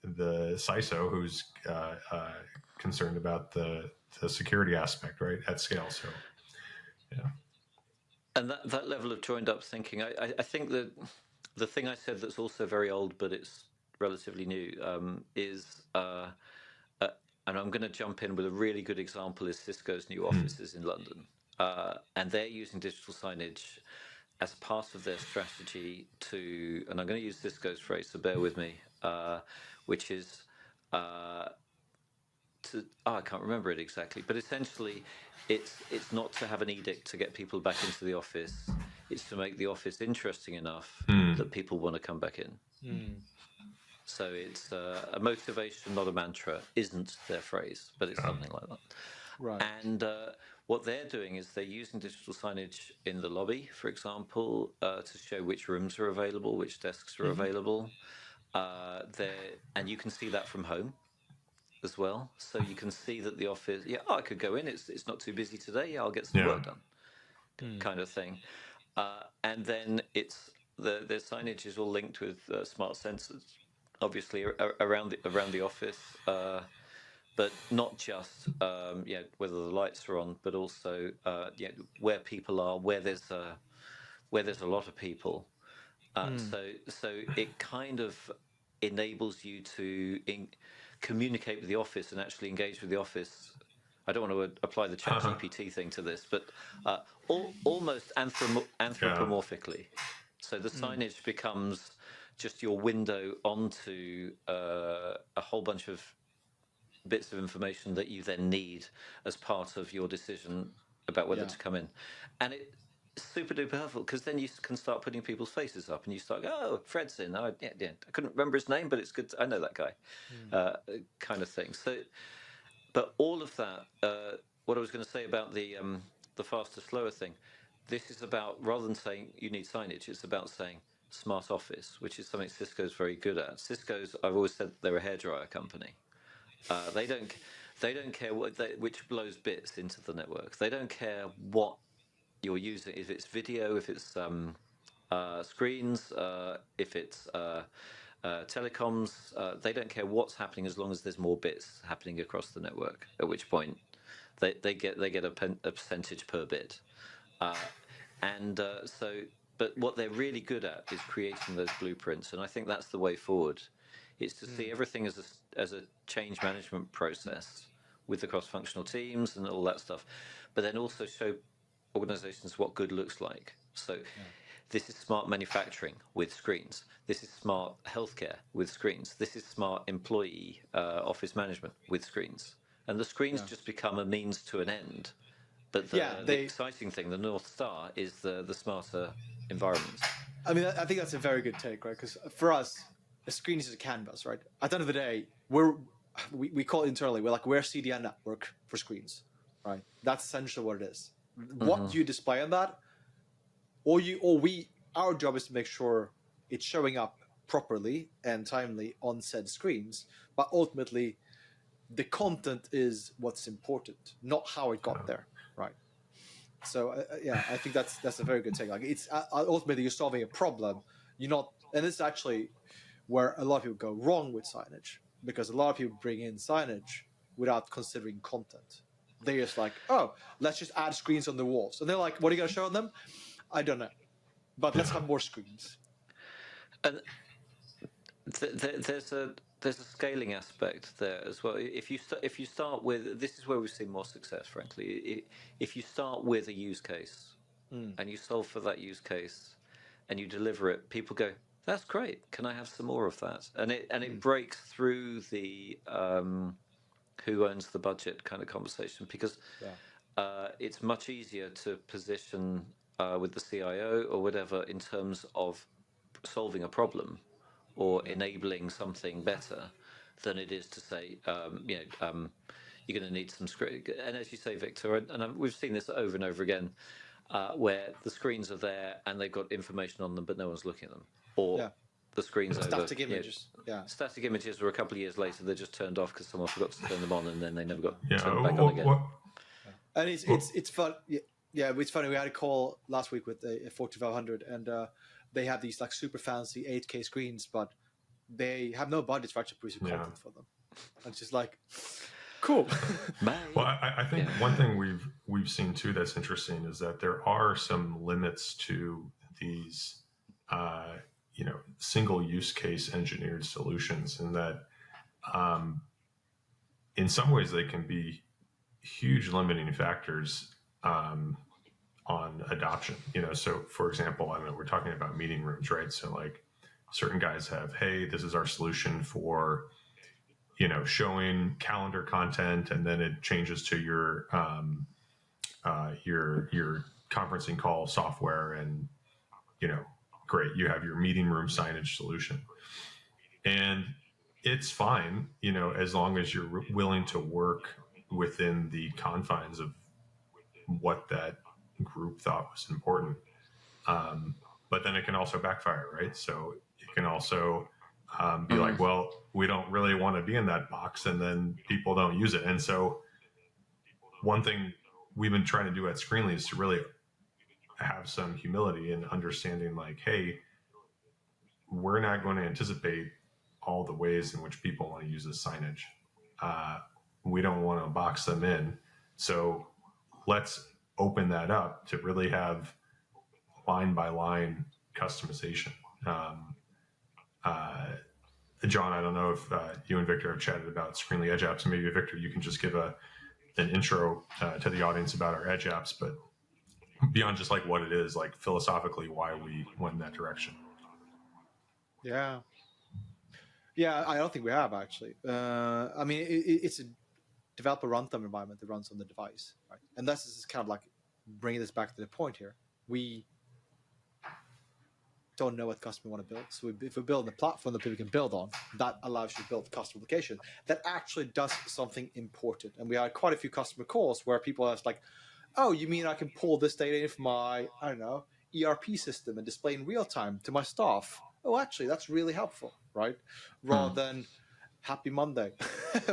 S2: CISO who's concerned about the security aspect, right, at scale. So, yeah.
S1: And that level of joined up thinking, I think that the thing I said that's also very old, but it's relatively new, is, and I'm going to jump in with a really good example, is Cisco's new offices in London. And they're using digital signage as part of their strategy to, and I'm going to use Cisco's phrase, so bear with me, which is I can't remember it exactly, but essentially it's not to have an edict to get people back into the office. It's to make the office interesting enough that people want to come back in. So it's a motivation, not a mantra, isn't their phrase, but it's something like that.
S3: Right.
S1: And what they're doing is they're using digital signage in the lobby, for example, to show which rooms are available, which desks are available. And you can see that from home as well. So you can see that the office, I could go in. It's not too busy today. Yeah, I'll get some work done, kind of thing. And then the signage is all linked with smart sensors, obviously around the office. But not just whether the lights are on, but also where people are, where there's a lot of people. So it kind of enables you to communicate with the office and actually engage with the office. I don't want to apply the ChatGPT thing to this, but almost anthropomorphically. So the signage becomes just your window onto a whole bunch of bits of information that you then need as part of your decision about whether to come in. And it's super duper helpful because then you can start putting people's faces up and you start, Fred's in. I couldn't remember his name, but it's good. I know that guy, kind of thing. So, but all of that, what I was going to say about the faster, slower thing, this is about, rather than saying you need signage, it's about saying smart office, which is something Cisco's very good at. I've always said they're a hairdryer company. They don't care which blows bits into the network. They don't care what you're using, if it's video, if it's screens, if it's telecoms. They don't care what's happening as long as there's more bits happening across the network. At which point, they get a percentage per bit. But what they're really good at is creating those blueprints, and I think that's the way forward. It's to see everything as a change management process with the cross-functional teams and all that stuff, but then also show organizations what good looks like. So this is smart manufacturing with screens. This is smart healthcare with screens. This is smart employee office management with screens. And the screens just become a means to an end. But the exciting thing, the North Star, is the smarter environments.
S3: I mean, I think that's a very good take, right? Because for us, a screen is a canvas, right? At the end of the day, we call it internally, we're CDN network for screens, right? That's essentially what it is. What you display on that, our job is to make sure it's showing up properly and timely on said screens. But ultimately, the content is what's important, not how it got there, right? So I think that's a very good take. Like it's ultimately you're solving a problem. You're not, and this is actually where a lot of people go wrong with signage, because a lot of people bring in signage without considering content. They're just like, let's just add screens on the walls, and they're like, what are you going to show them? I don't know, but let's have more screens.
S1: And there's a scaling aspect there as well. If you start with, this is where we've seen more success, frankly. If you start with a use case and you solve for that use case and you deliver it, people go, that's great. Can I have some more of that? And it breaks through the who owns the budget kind of conversation, because it's much easier to position with the CIO or whatever in terms of solving a problem or enabling something better than it is to say, you're going to need some script. And as you say, Viktor, and we've seen this over and over again, where the screens are there and they've got information on them, but no one's looking at them. Or the screens over
S3: static images.
S1: Static images, or a couple of years later they're just turned off because someone forgot to turn them on, and then they never got turned back on again.
S3: And it's fun. Yeah, it's funny. We had a call last week with a 4500, and they have these like super fancy 8K screens, but they have no budget for actually producing content for them. And it's just like, cool.
S2: Well, I think one thing we've seen too that's interesting is that there are some limits to these single use case engineered solutions, and that in some ways they can be huge limiting factors on adoption. So for example, I mean, we're talking about meeting rooms, right? So like certain guys have, hey, this is our solution for showing calendar content, and then it changes to your conferencing call software, and great, you have your meeting room signage solution, and it's fine, as long as you're willing to work within the confines of what that group thought was important. But then it can also backfire, right? So it can also be like, well, we don't really want to be in that box, and then people don't use it. And so one thing we've been trying to do at Screenly is to really have some humility and understanding, like, hey, we're not going to anticipate all the ways in which people want to use this signage. We don't want to box them in. So let's open that up to really have line by line customization. John, I don't know if you and Viktor have chatted about Screenly Edge apps. Maybe Viktor, you can just give an intro to the audience about our Edge apps, but beyond just like what it is, like philosophically, why we went in that direction.
S3: Yeah, I don't think we have actually. I mean, it's a developer runtime environment that runs on the device, right? And this is kind of like bringing this back to the point here. We don't know what customer want to build. So if we build a platform that people can build on, that allows you to build a custom application that actually does something important. And we had quite a few customer calls where people asked like, oh, you mean I can pull this data in from my, I don't know, ERP system and display in real time to my staff? Oh, actually, that's really helpful, right? Rather than happy Monday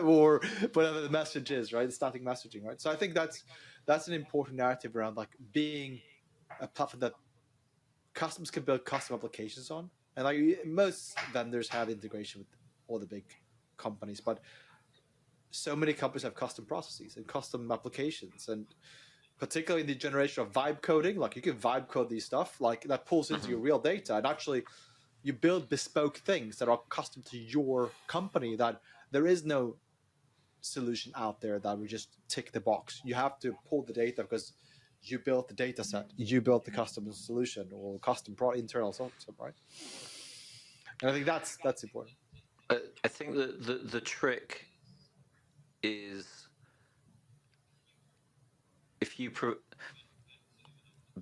S3: or whatever the message is, right? Static messaging, right? So I think that's an important narrative around like being a platform that customers can build custom applications on. And like most vendors have integration with all the big companies, but so many companies have custom processes and custom applications, and particularly in the generation of vibe coding, like you can vibe code these stuff, like that pulls into your real data, and actually you build bespoke things that are custom to your company, that there is no solution out there that would just tick the box. You have to pull the data because you built the data set, you built the custom solution or custom internal something, right? And I think that's important.
S1: I think that the trick is if you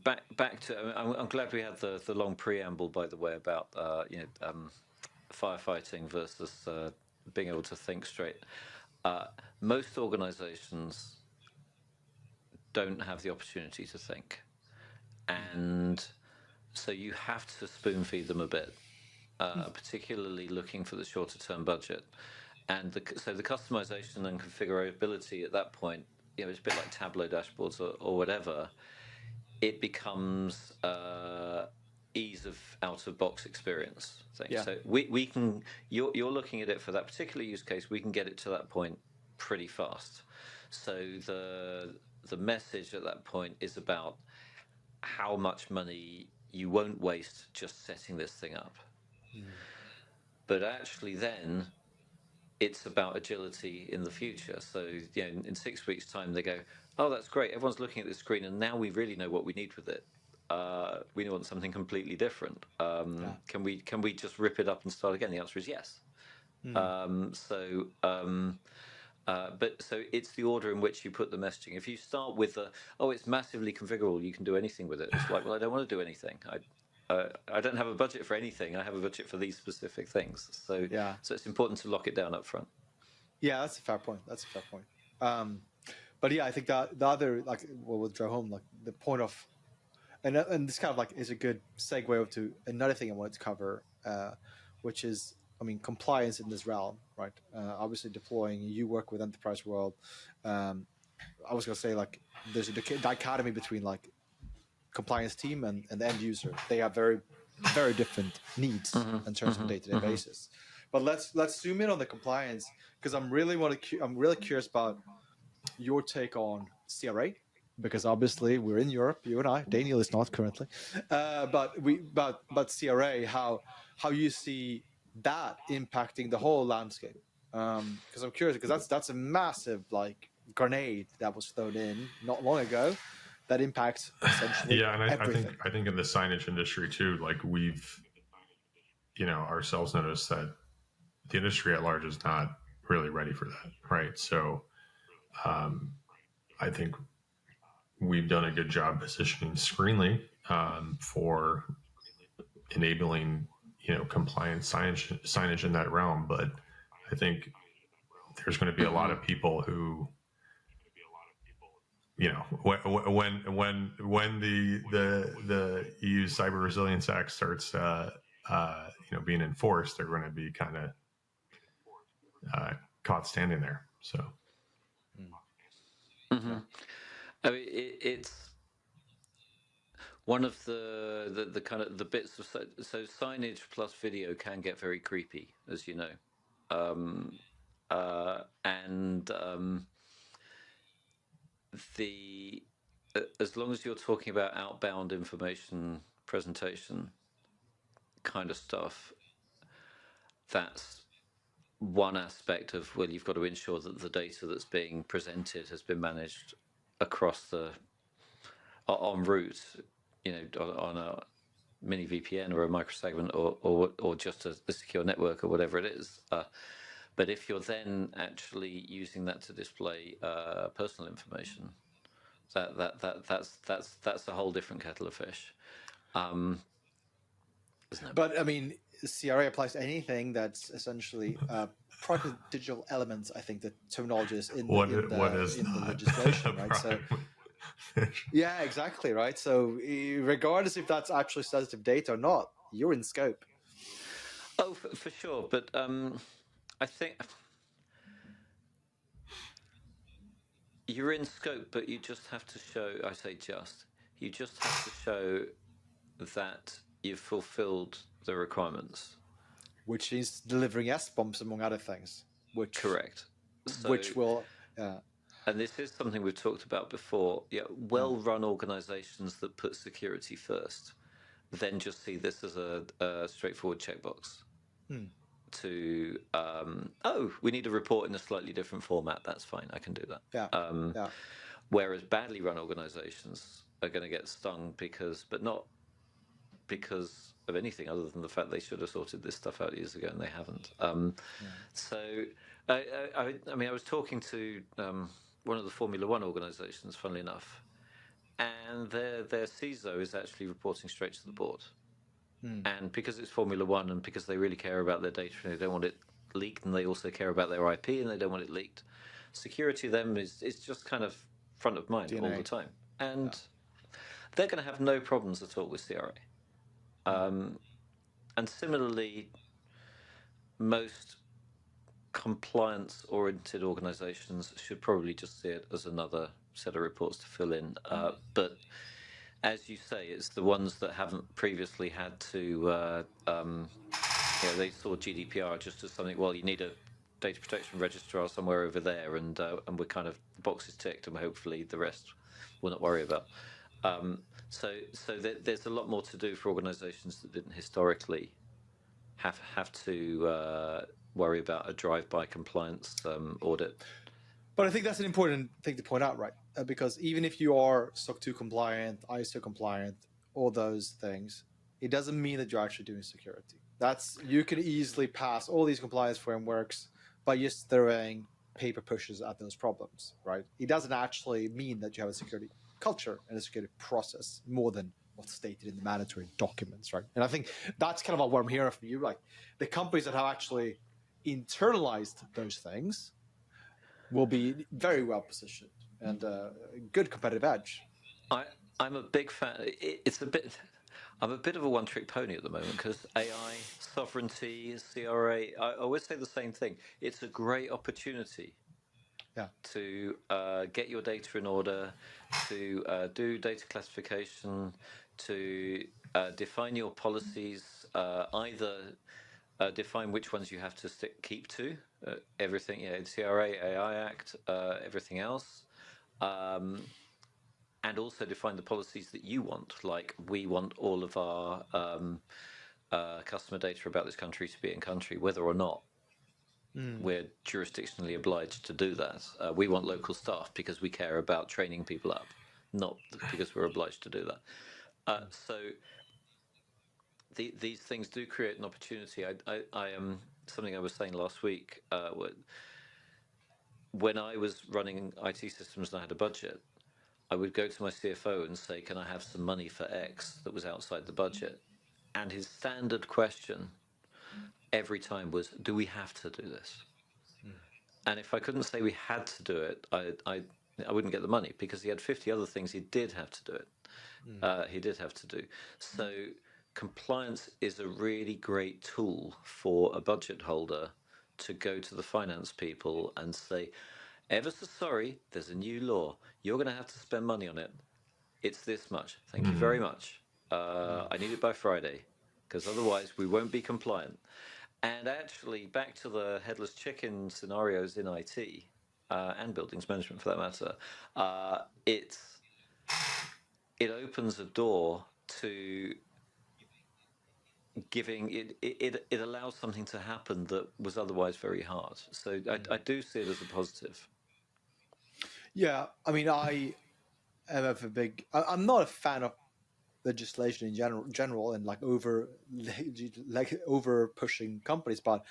S1: back to. I'm glad we had the long preamble, by the way, about firefighting versus being able to think straight. Most organizations don't have the opportunity to think, and so you have to spoon feed them a bit, particularly looking for the shorter term budget. And so the customization and configurability at that point, it's a bit like Tableau dashboards or whatever. It becomes ease of out of box experience thing. Yeah. So we can, you're looking at it for that particular use case, we can get it to that point pretty fast. So the message at that point is about how much money you won't waste just setting this thing up. But actually then it's about agility in the future. So in 6 weeks' time they go, oh, that's great, everyone's looking at this screen and now we really know what we need with it. We want something completely different. Can we just rip it up and start again? The answer is yes. But so it's the order in which you put the messaging. If you start with it's massively configurable, you can do anything with it. It's like, well, I don't want to do anything. I don't have a budget for anything. I have a budget for these specific things. So it's important to lock it down up front.
S3: Yeah, that's a fair point. But yeah, I think that the other, like, what we'll draw home, like the point of, and this kind of like is a good segue to another thing I wanted to cover, which is, I mean, compliance in this realm, right? Obviously deploying, you work with enterprise world. I was going to say, like, there's a dichotomy between like compliance team and the end user. They have very, very different needs in terms of day-to-day basis. But let's zoom in on the compliance, because I'm really curious about your take on CRA, because obviously we're in Europe, you and I. Daniel is not currently, but CRA, how you see that impacting the whole landscape? Because I'm curious, because that's a massive like grenade that was thrown in not long ago that impacts essentially everything.
S2: I think in the signage industry too, like we've ourselves noticed that the industry at large is not really ready for that, right? So I think we've done a good job positioning Screenly for enabling compliant signage in that realm. But I think there's going to be a lot of people who when the EU's Cyber Resilience Act starts being enforced, they're going to be kind of caught standing there. So,
S1: mm-hmm. I mean, it's one of the kind of the bits of so signage plus video can get very creepy, as you know, and as long as you're talking about outbound information presentation kind of stuff, that's one aspect of, well, you've got to ensure that the data that's being presented has been managed across the en route, on a mini VPN or a microsegment or just a secure network or whatever it is. But if you're then actually using that to display personal information, that's a whole different kettle of fish. Isn't it?
S3: But I mean, CRA applies to anything that's essentially private digital elements. I think the terminology is in the legislation, right? So, yeah, exactly, right. So, regardless if that's actually sensitive data or not, you're in scope.
S1: Oh, for sure. But I think you're in scope, but you just have to show. You just have to show that you've fulfilled the requirements,
S3: which is delivering SBOMs among other things.
S1: Correct.
S3: Which will.
S1: And this is something we've talked about before. Yeah, well-run organizations that put security first, then just see this as a straightforward checkbox. To we need a report in a slightly different format. That's fine. I can do that. Whereas badly run organizations are going to get stung not because of anything other than the fact they should have sorted this stuff out years ago and they haven't. So, I mean, I was talking to one of the Formula One organizations, funnily enough, and their CISO is actually reporting straight to the board. And because it's Formula One and because they really care about their data and they don't want it leaked, and they also care about their IP and they don't want it leaked, security to them is just kind of front of mind all the time. And they're going to have no problems at all with CRA. And similarly, most compliance-oriented organizations should probably just see it as another set of reports to fill in. But as you say, it's the ones that haven't previously had to, they saw GDPR just as something, well, you need a data protection registrar somewhere over there, and we're kind of, the box is ticked, and hopefully the rest we'll not worry about. So there's a lot more to do for organizations that didn't historically have to worry about a drive-by compliance audit.
S3: But I think that's an important thing to point out, right? Because even if you are SOC 2 compliant, ISO compliant, all those things, it doesn't mean that you're actually doing security. You can easily pass all these compliance frameworks by just throwing paper pushes at those problems, right? It doesn't actually mean that you have a security culture and a security process more than what's stated in the mandatory documents, right? And I think that's kind of what I'm hearing from you. Like, the companies that have actually internalized those things will be very well positioned and a good competitive edge.
S1: I'm a big fan. I'm a bit of a one-trick pony at the moment because AI, sovereignty, CRA, I always say the same thing. It's a great opportunity to get your data in order, to do data classification, to define your policies, either define which ones you have to keep to, everything, CRA, AI Act, everything else, and also define the policies that you want. Like, we want all of our customer data about this country to be in country, whether or not we're jurisdictionally obliged to do that. We want local staff because we care about training people up, not because we're obliged to do that. So these things do create an opportunity. I am something I was saying last week. When I was running IT systems and I had a budget, I would go to my CFO and say, can I have some money for X that was outside the budget? And his standard question every time was, do we have to do this? And if I couldn't say we had to do it, I wouldn't get the money because he had 50 other things he did have to do it. He did have to do. So compliance is a really great tool for a budget holder to go to the finance people and say, ever so sorry, there's a new law. You're going to have to spend money on it. It's this much. Thank you very much. I need it by Friday because otherwise we won't be compliant. And actually, back to the headless chicken scenarios in IT and buildings management for that matter, it opens a door to giving it allows something to happen that was otherwise very hard. So I do see it as a positive.
S3: Yeah, I mean, I'm not a fan of legislation in general and like over pushing companies, but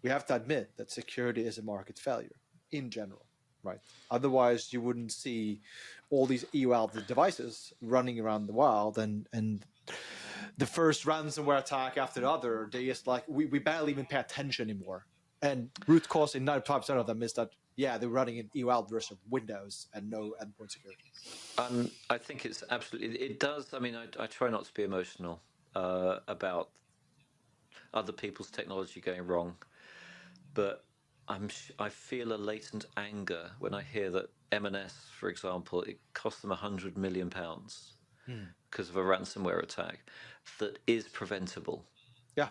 S3: we have to admit that security is a market failure in general, right? Otherwise, you wouldn't see all these eval devices running around the wild and the first ransomware attack after the other. They just like we barely even pay attention anymore. And root cause in 95% of them is that they're running an eval version of Windows and no endpoint security.
S1: I think it's absolutely. It does. I mean, I try not to be emotional about other people's technology going wrong, but I feel a latent anger when I hear that M&S, for example, it cost them £100 million because of a ransomware attack that is preventable.
S3: Yeah.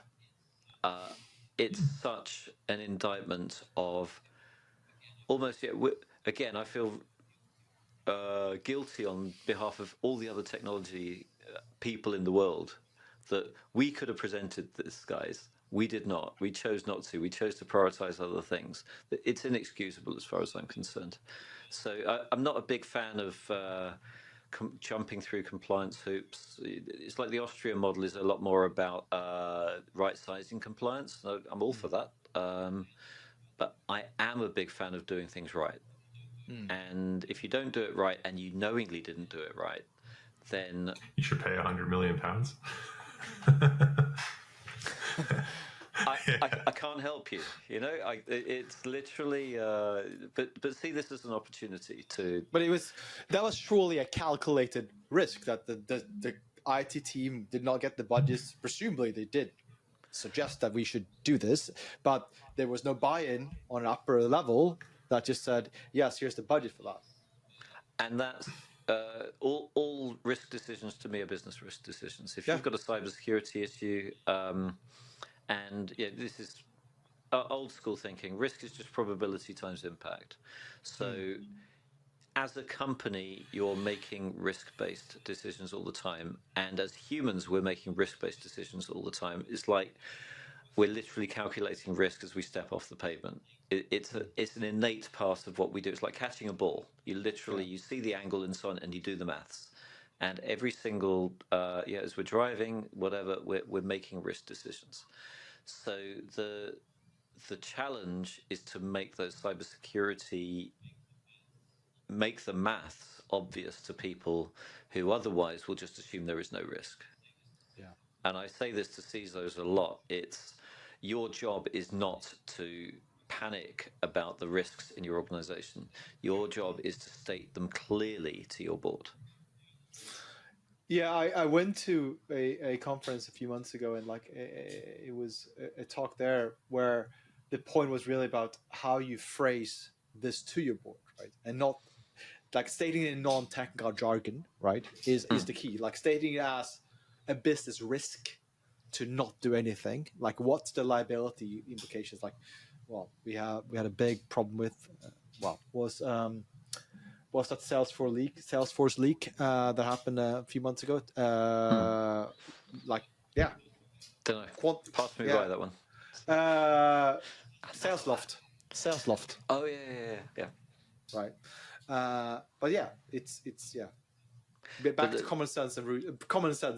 S1: It's such an indictment of almost. Again, I feel guilty on behalf of all the other technology people in the world that we could have presented this, guys. We did not. We chose not to. We chose to prioritize other things. It's inexcusable as far as I'm concerned. So I'm not a big fan of jumping through compliance hoops. It's like the Austrian model is a lot more about right-sizing compliance. I'm all for that. But I am a big fan of doing things right. And if you don't do it right and you knowingly didn't do it right, then
S2: you should pay £100 million.
S1: I can't help you. You know, it's literally. But see this as an opportunity to.
S3: But that was surely a calculated risk that the IT team did not get the budgets. Presumably, they did suggest that we should do this, but there was no buy-in on an upper level that just said, "Yes, here's the budget for that."
S1: And that's. All risk decisions to me are business risk decisions. If you've got a cybersecurity issue, and this is old school thinking, risk is just probability times impact. So as a company, you're making risk-based decisions all the time. And as humans, we're making risk-based decisions all the time. It's like we're literally calculating risk as we step off the pavement. It's an innate part of what we do. It's like catching a ball. You literally you see the angle and so on, and you do the maths. And every single as we're driving, whatever, we're making risk decisions. So the challenge is to make those cybersecurity, make the maths obvious to people who otherwise will just assume there is no risk.
S3: Yeah.
S1: And I say this to CISOs a lot. It's your job is not to panic about the risks in your organization. Your job is to state them clearly to your board.
S3: Yeah, I went to a conference a few months ago, and it was a talk there where the point was really about how you phrase this to your board, right? And not like stating it in non-technical jargon, right? Is the key. Like stating it as a business risk to not do anything. Like, what's the liability implications? Like, well, we had a big problem with was that Salesforce leak that happened a few months ago.
S1: Don't know. Pass me by that one.
S3: Salesloft.
S1: Oh yeah.
S3: Right. But yeah, it's back to common sense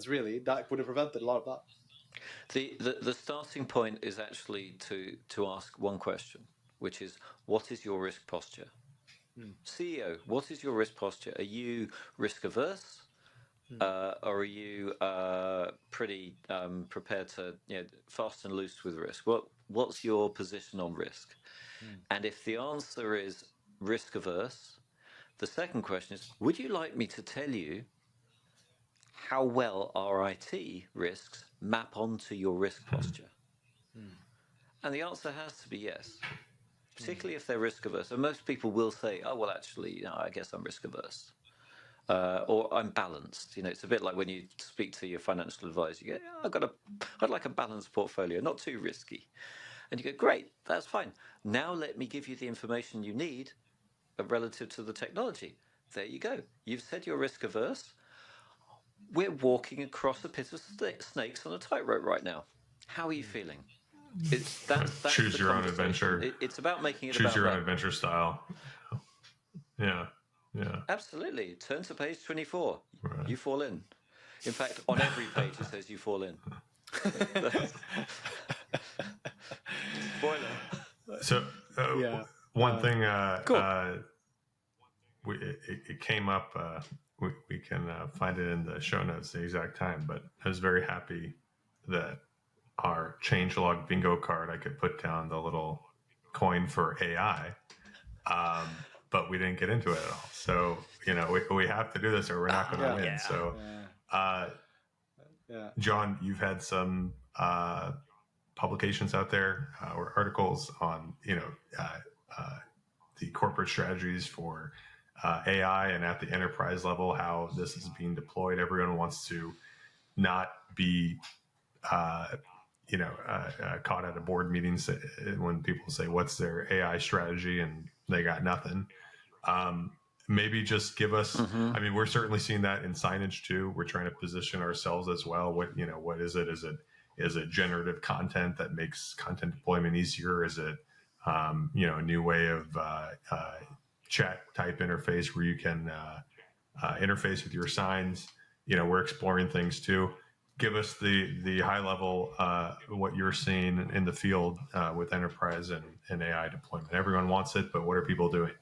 S3: really that would have prevented a lot of that.
S1: The starting point is actually to ask one question, which is, what is your risk posture? CEO, what is your risk posture? Are you risk averse, or are you pretty prepared to fast and loose with risk? What's your position on risk? And if the answer is risk averse, The second question is, would you like me to tell you how well our IT risks map onto your risk posture? And the answer has to be yes, particularly if they're risk averse. And most people will say, oh, well, actually, I guess I'm risk averse. Or I'm balanced. It's a bit like when you speak to your financial advisor, you go, I'd like a balanced portfolio, not too risky. And you go, great, that's fine. Now let me give you the information you need relative to the technology. There you go. You've said you're risk averse. We're walking across a pit of snakes on a tightrope right now. How are you feeling? That's
S2: choose your own adventure.
S1: It's about making it
S2: choose your own adventure style. Yeah.
S1: Absolutely. Turn to page 24. Right. You fall in. In fact, on every page it says you fall in. Spoiler.
S2: So one thing cool. It came up. We can find it in the show notes the exact time. But I was very happy that our changelog bingo card, I could put down the little coin for AI, but we didn't get into it at all. So we have to do this, or we're not going to win. So, Jon, you've had some publications out there or articles on the corporate strategies for AI and at the enterprise level, how this is being deployed. Everyone wants to not be caught at a board meeting when people say, what's their AI strategy? And they got nothing. Maybe just give us, I mean, we're certainly seeing that in signage too. We're trying to position ourselves as well. What is it? Is it generative content that makes content deployment easier? Is it, a new way of chat type interface where you can interface with your signs? We're exploring things too. Give us the high level, what you're seeing in the field with enterprise and AI deployment. Everyone wants it, but what are people doing?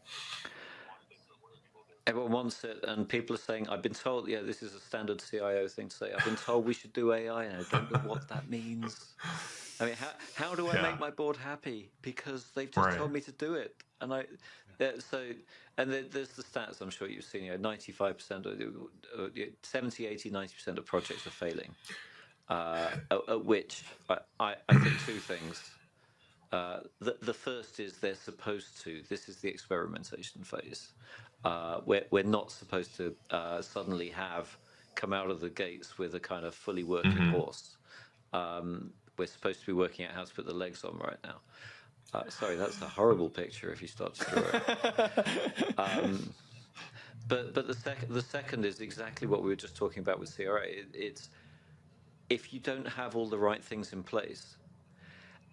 S1: Everyone wants it, and people are saying, I've been told, this is a standard CIO thing to say, I've been told we should do AI, and I don't know what that means. I mean, how do I make my board happy? Because they've just told me to do it. And there's the stats I'm sure you've seen, 95%, 70, 80, 90% of projects are failing, at which I think two things. The first is they're supposed to, this is the experimentation phase. We're not supposed to suddenly come out of the gates with a kind of fully working horse. We're supposed to be working out how to put the legs on right now. Sorry, that's a horrible picture if you start to draw it. But the second is exactly what we were just talking about with CRA. It's if you don't have all the right things in place,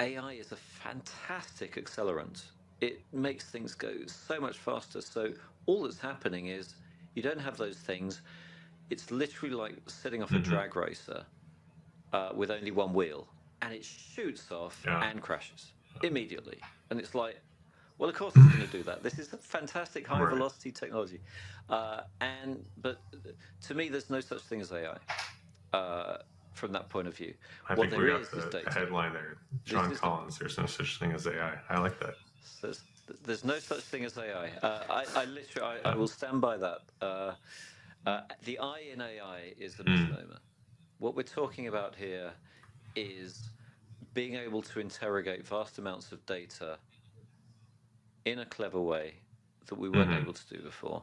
S1: AI is a fantastic accelerant. It makes things go so much faster. So all that's happening is you don't have those things. It's literally like setting off a drag racer with only one wheel, and it shoots off and crashes immediately. And it's like, well, of course it's going to do that. This is a fantastic high velocity technology. But to me, there's no such thing as AI. From that point of view,
S2: I think we got the headline there. Jon Collins, there's no such thing as AI. I like that.
S1: There's no such thing as AI. I will stand by that. The I in AI is a misnomer. What we're talking about here is being able to interrogate vast amounts of data in a clever way that we weren't able to do before,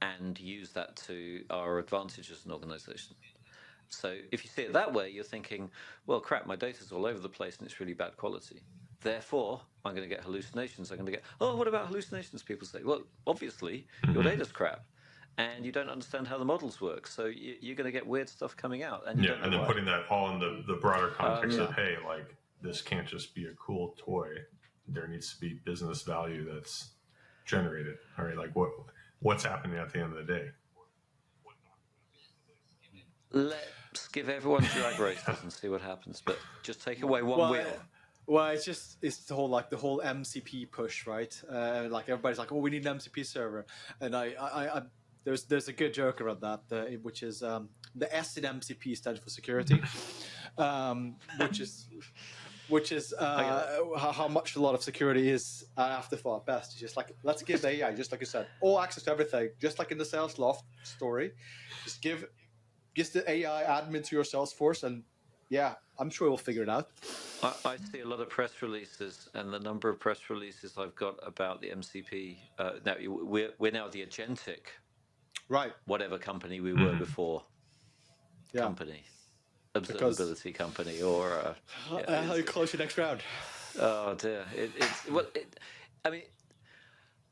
S1: and use that to our advantage as an organization. So if you see it that way, you're thinking, well, crap, my data's all over the place and it's really bad quality. Therefore, I'm going to get hallucinations. I'm going to get, what about hallucinations? People say, well, obviously, your data's crap and you don't understand how the models work. So you're going to get weird stuff coming out. And
S2: and then putting that all in the broader context of, hey, like, this can't just be a cool toy. There needs to be business value that's generated. All right, like what's happening at the end of the day?
S1: Let's give everyone drag races and see what happens, but just take away one wheel.
S3: Well, it's the whole MCP push, right? Like everybody's like, oh, we need an MCP server, and there's a good joke around that, which is the S in MCP stands for security, which is which is how much a lot of security is afterthought at best. It's just like, let's give the AI, just like you said, all access to everything, just like in the sales loft story. Just give the AI admin to your Salesforce, and yeah, I'm sure we'll figure it out.
S1: I see a lot of press releases, and the number of press releases I've got about the MCP. Now we're now the agentic,
S3: right?
S1: Whatever company we were before, company, observability company, or
S3: how you close your next round?
S1: Oh dear, I mean,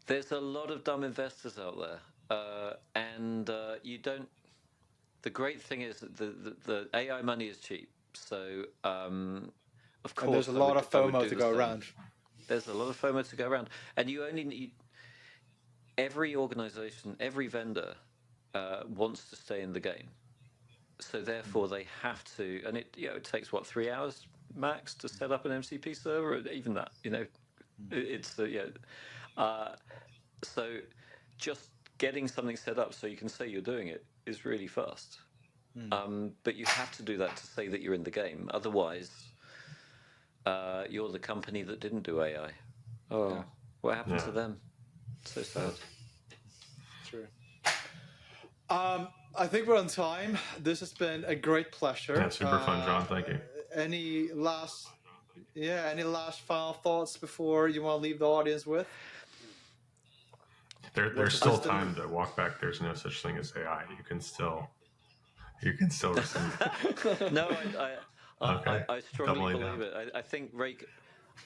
S1: there's a lot of dumb investors out there, and you don't. The great thing is that the AI money is cheap, so of course,
S3: and there's a lot of FOMO to go around.
S1: There's a lot of FOMO to go around, and you only need every organization, every vendor wants to stay in the game, so therefore they have to. And it takes 3 hours max to set up an MCP server, even that. It's so just getting something set up so you can say you're doing it is really fast. But you have to do that to say that you're in the game. Otherwise, you're the company that didn't do AI. What happened to them? So sad.
S3: True. I think we're on time. This has been a great pleasure.
S2: Yeah, super fun, John. Thank you.
S3: Any last final thoughts before you want to leave the audience with?
S2: There's still time to walk back. There's no such thing as AI. You can still receive.
S1: No, I strongly believe it. I think Ray.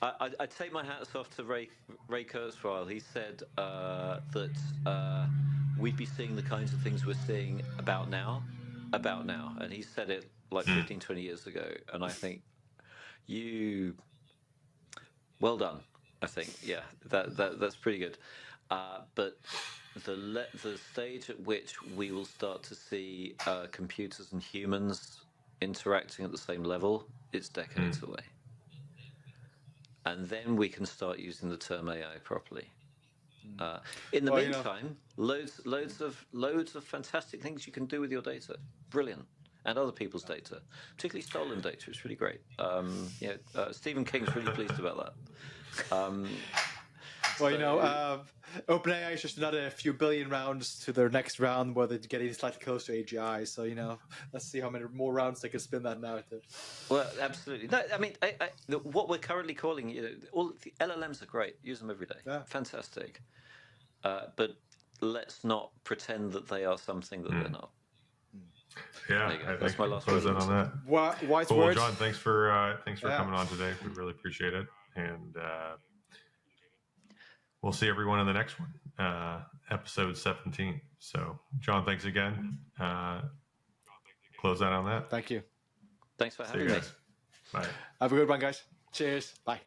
S1: I take my hats off to Ray Kurzweil. He said that we'd be seeing the kinds of things we're seeing about now, and he said it like 15, 20 years ago. And I think well done. I think that's pretty good. But the stage at which we will start to see computers and humans interacting at the same level, it's decades away. And then we can start using the term AI properly. In the meantime, loads of fantastic things you can do with your data. Brilliant. And other people's data, particularly stolen data. It's really great. Stephen King's really pleased about that.
S3: OpenAI is just another few billion rounds to their next round where they're getting slightly close to AGI. So, let's see how many more rounds they can spin that narrative.
S1: Well, absolutely. No, I mean, what we're currently calling, all the LLMs are great. Use them every day. Yeah. Fantastic. But let's not pretend that they are something that they're not.
S2: Yeah,
S1: that's my last
S2: word on that.
S3: Wise
S2: cool.
S3: words.
S2: Well, John, thanks for coming on today. We really appreciate it, and we'll see everyone in the next one, episode 17. So, John, thanks again. Close out on that.
S3: Thank you.
S1: Thanks for having me.
S2: Bye.
S3: Have a good one, guys. Cheers. Bye.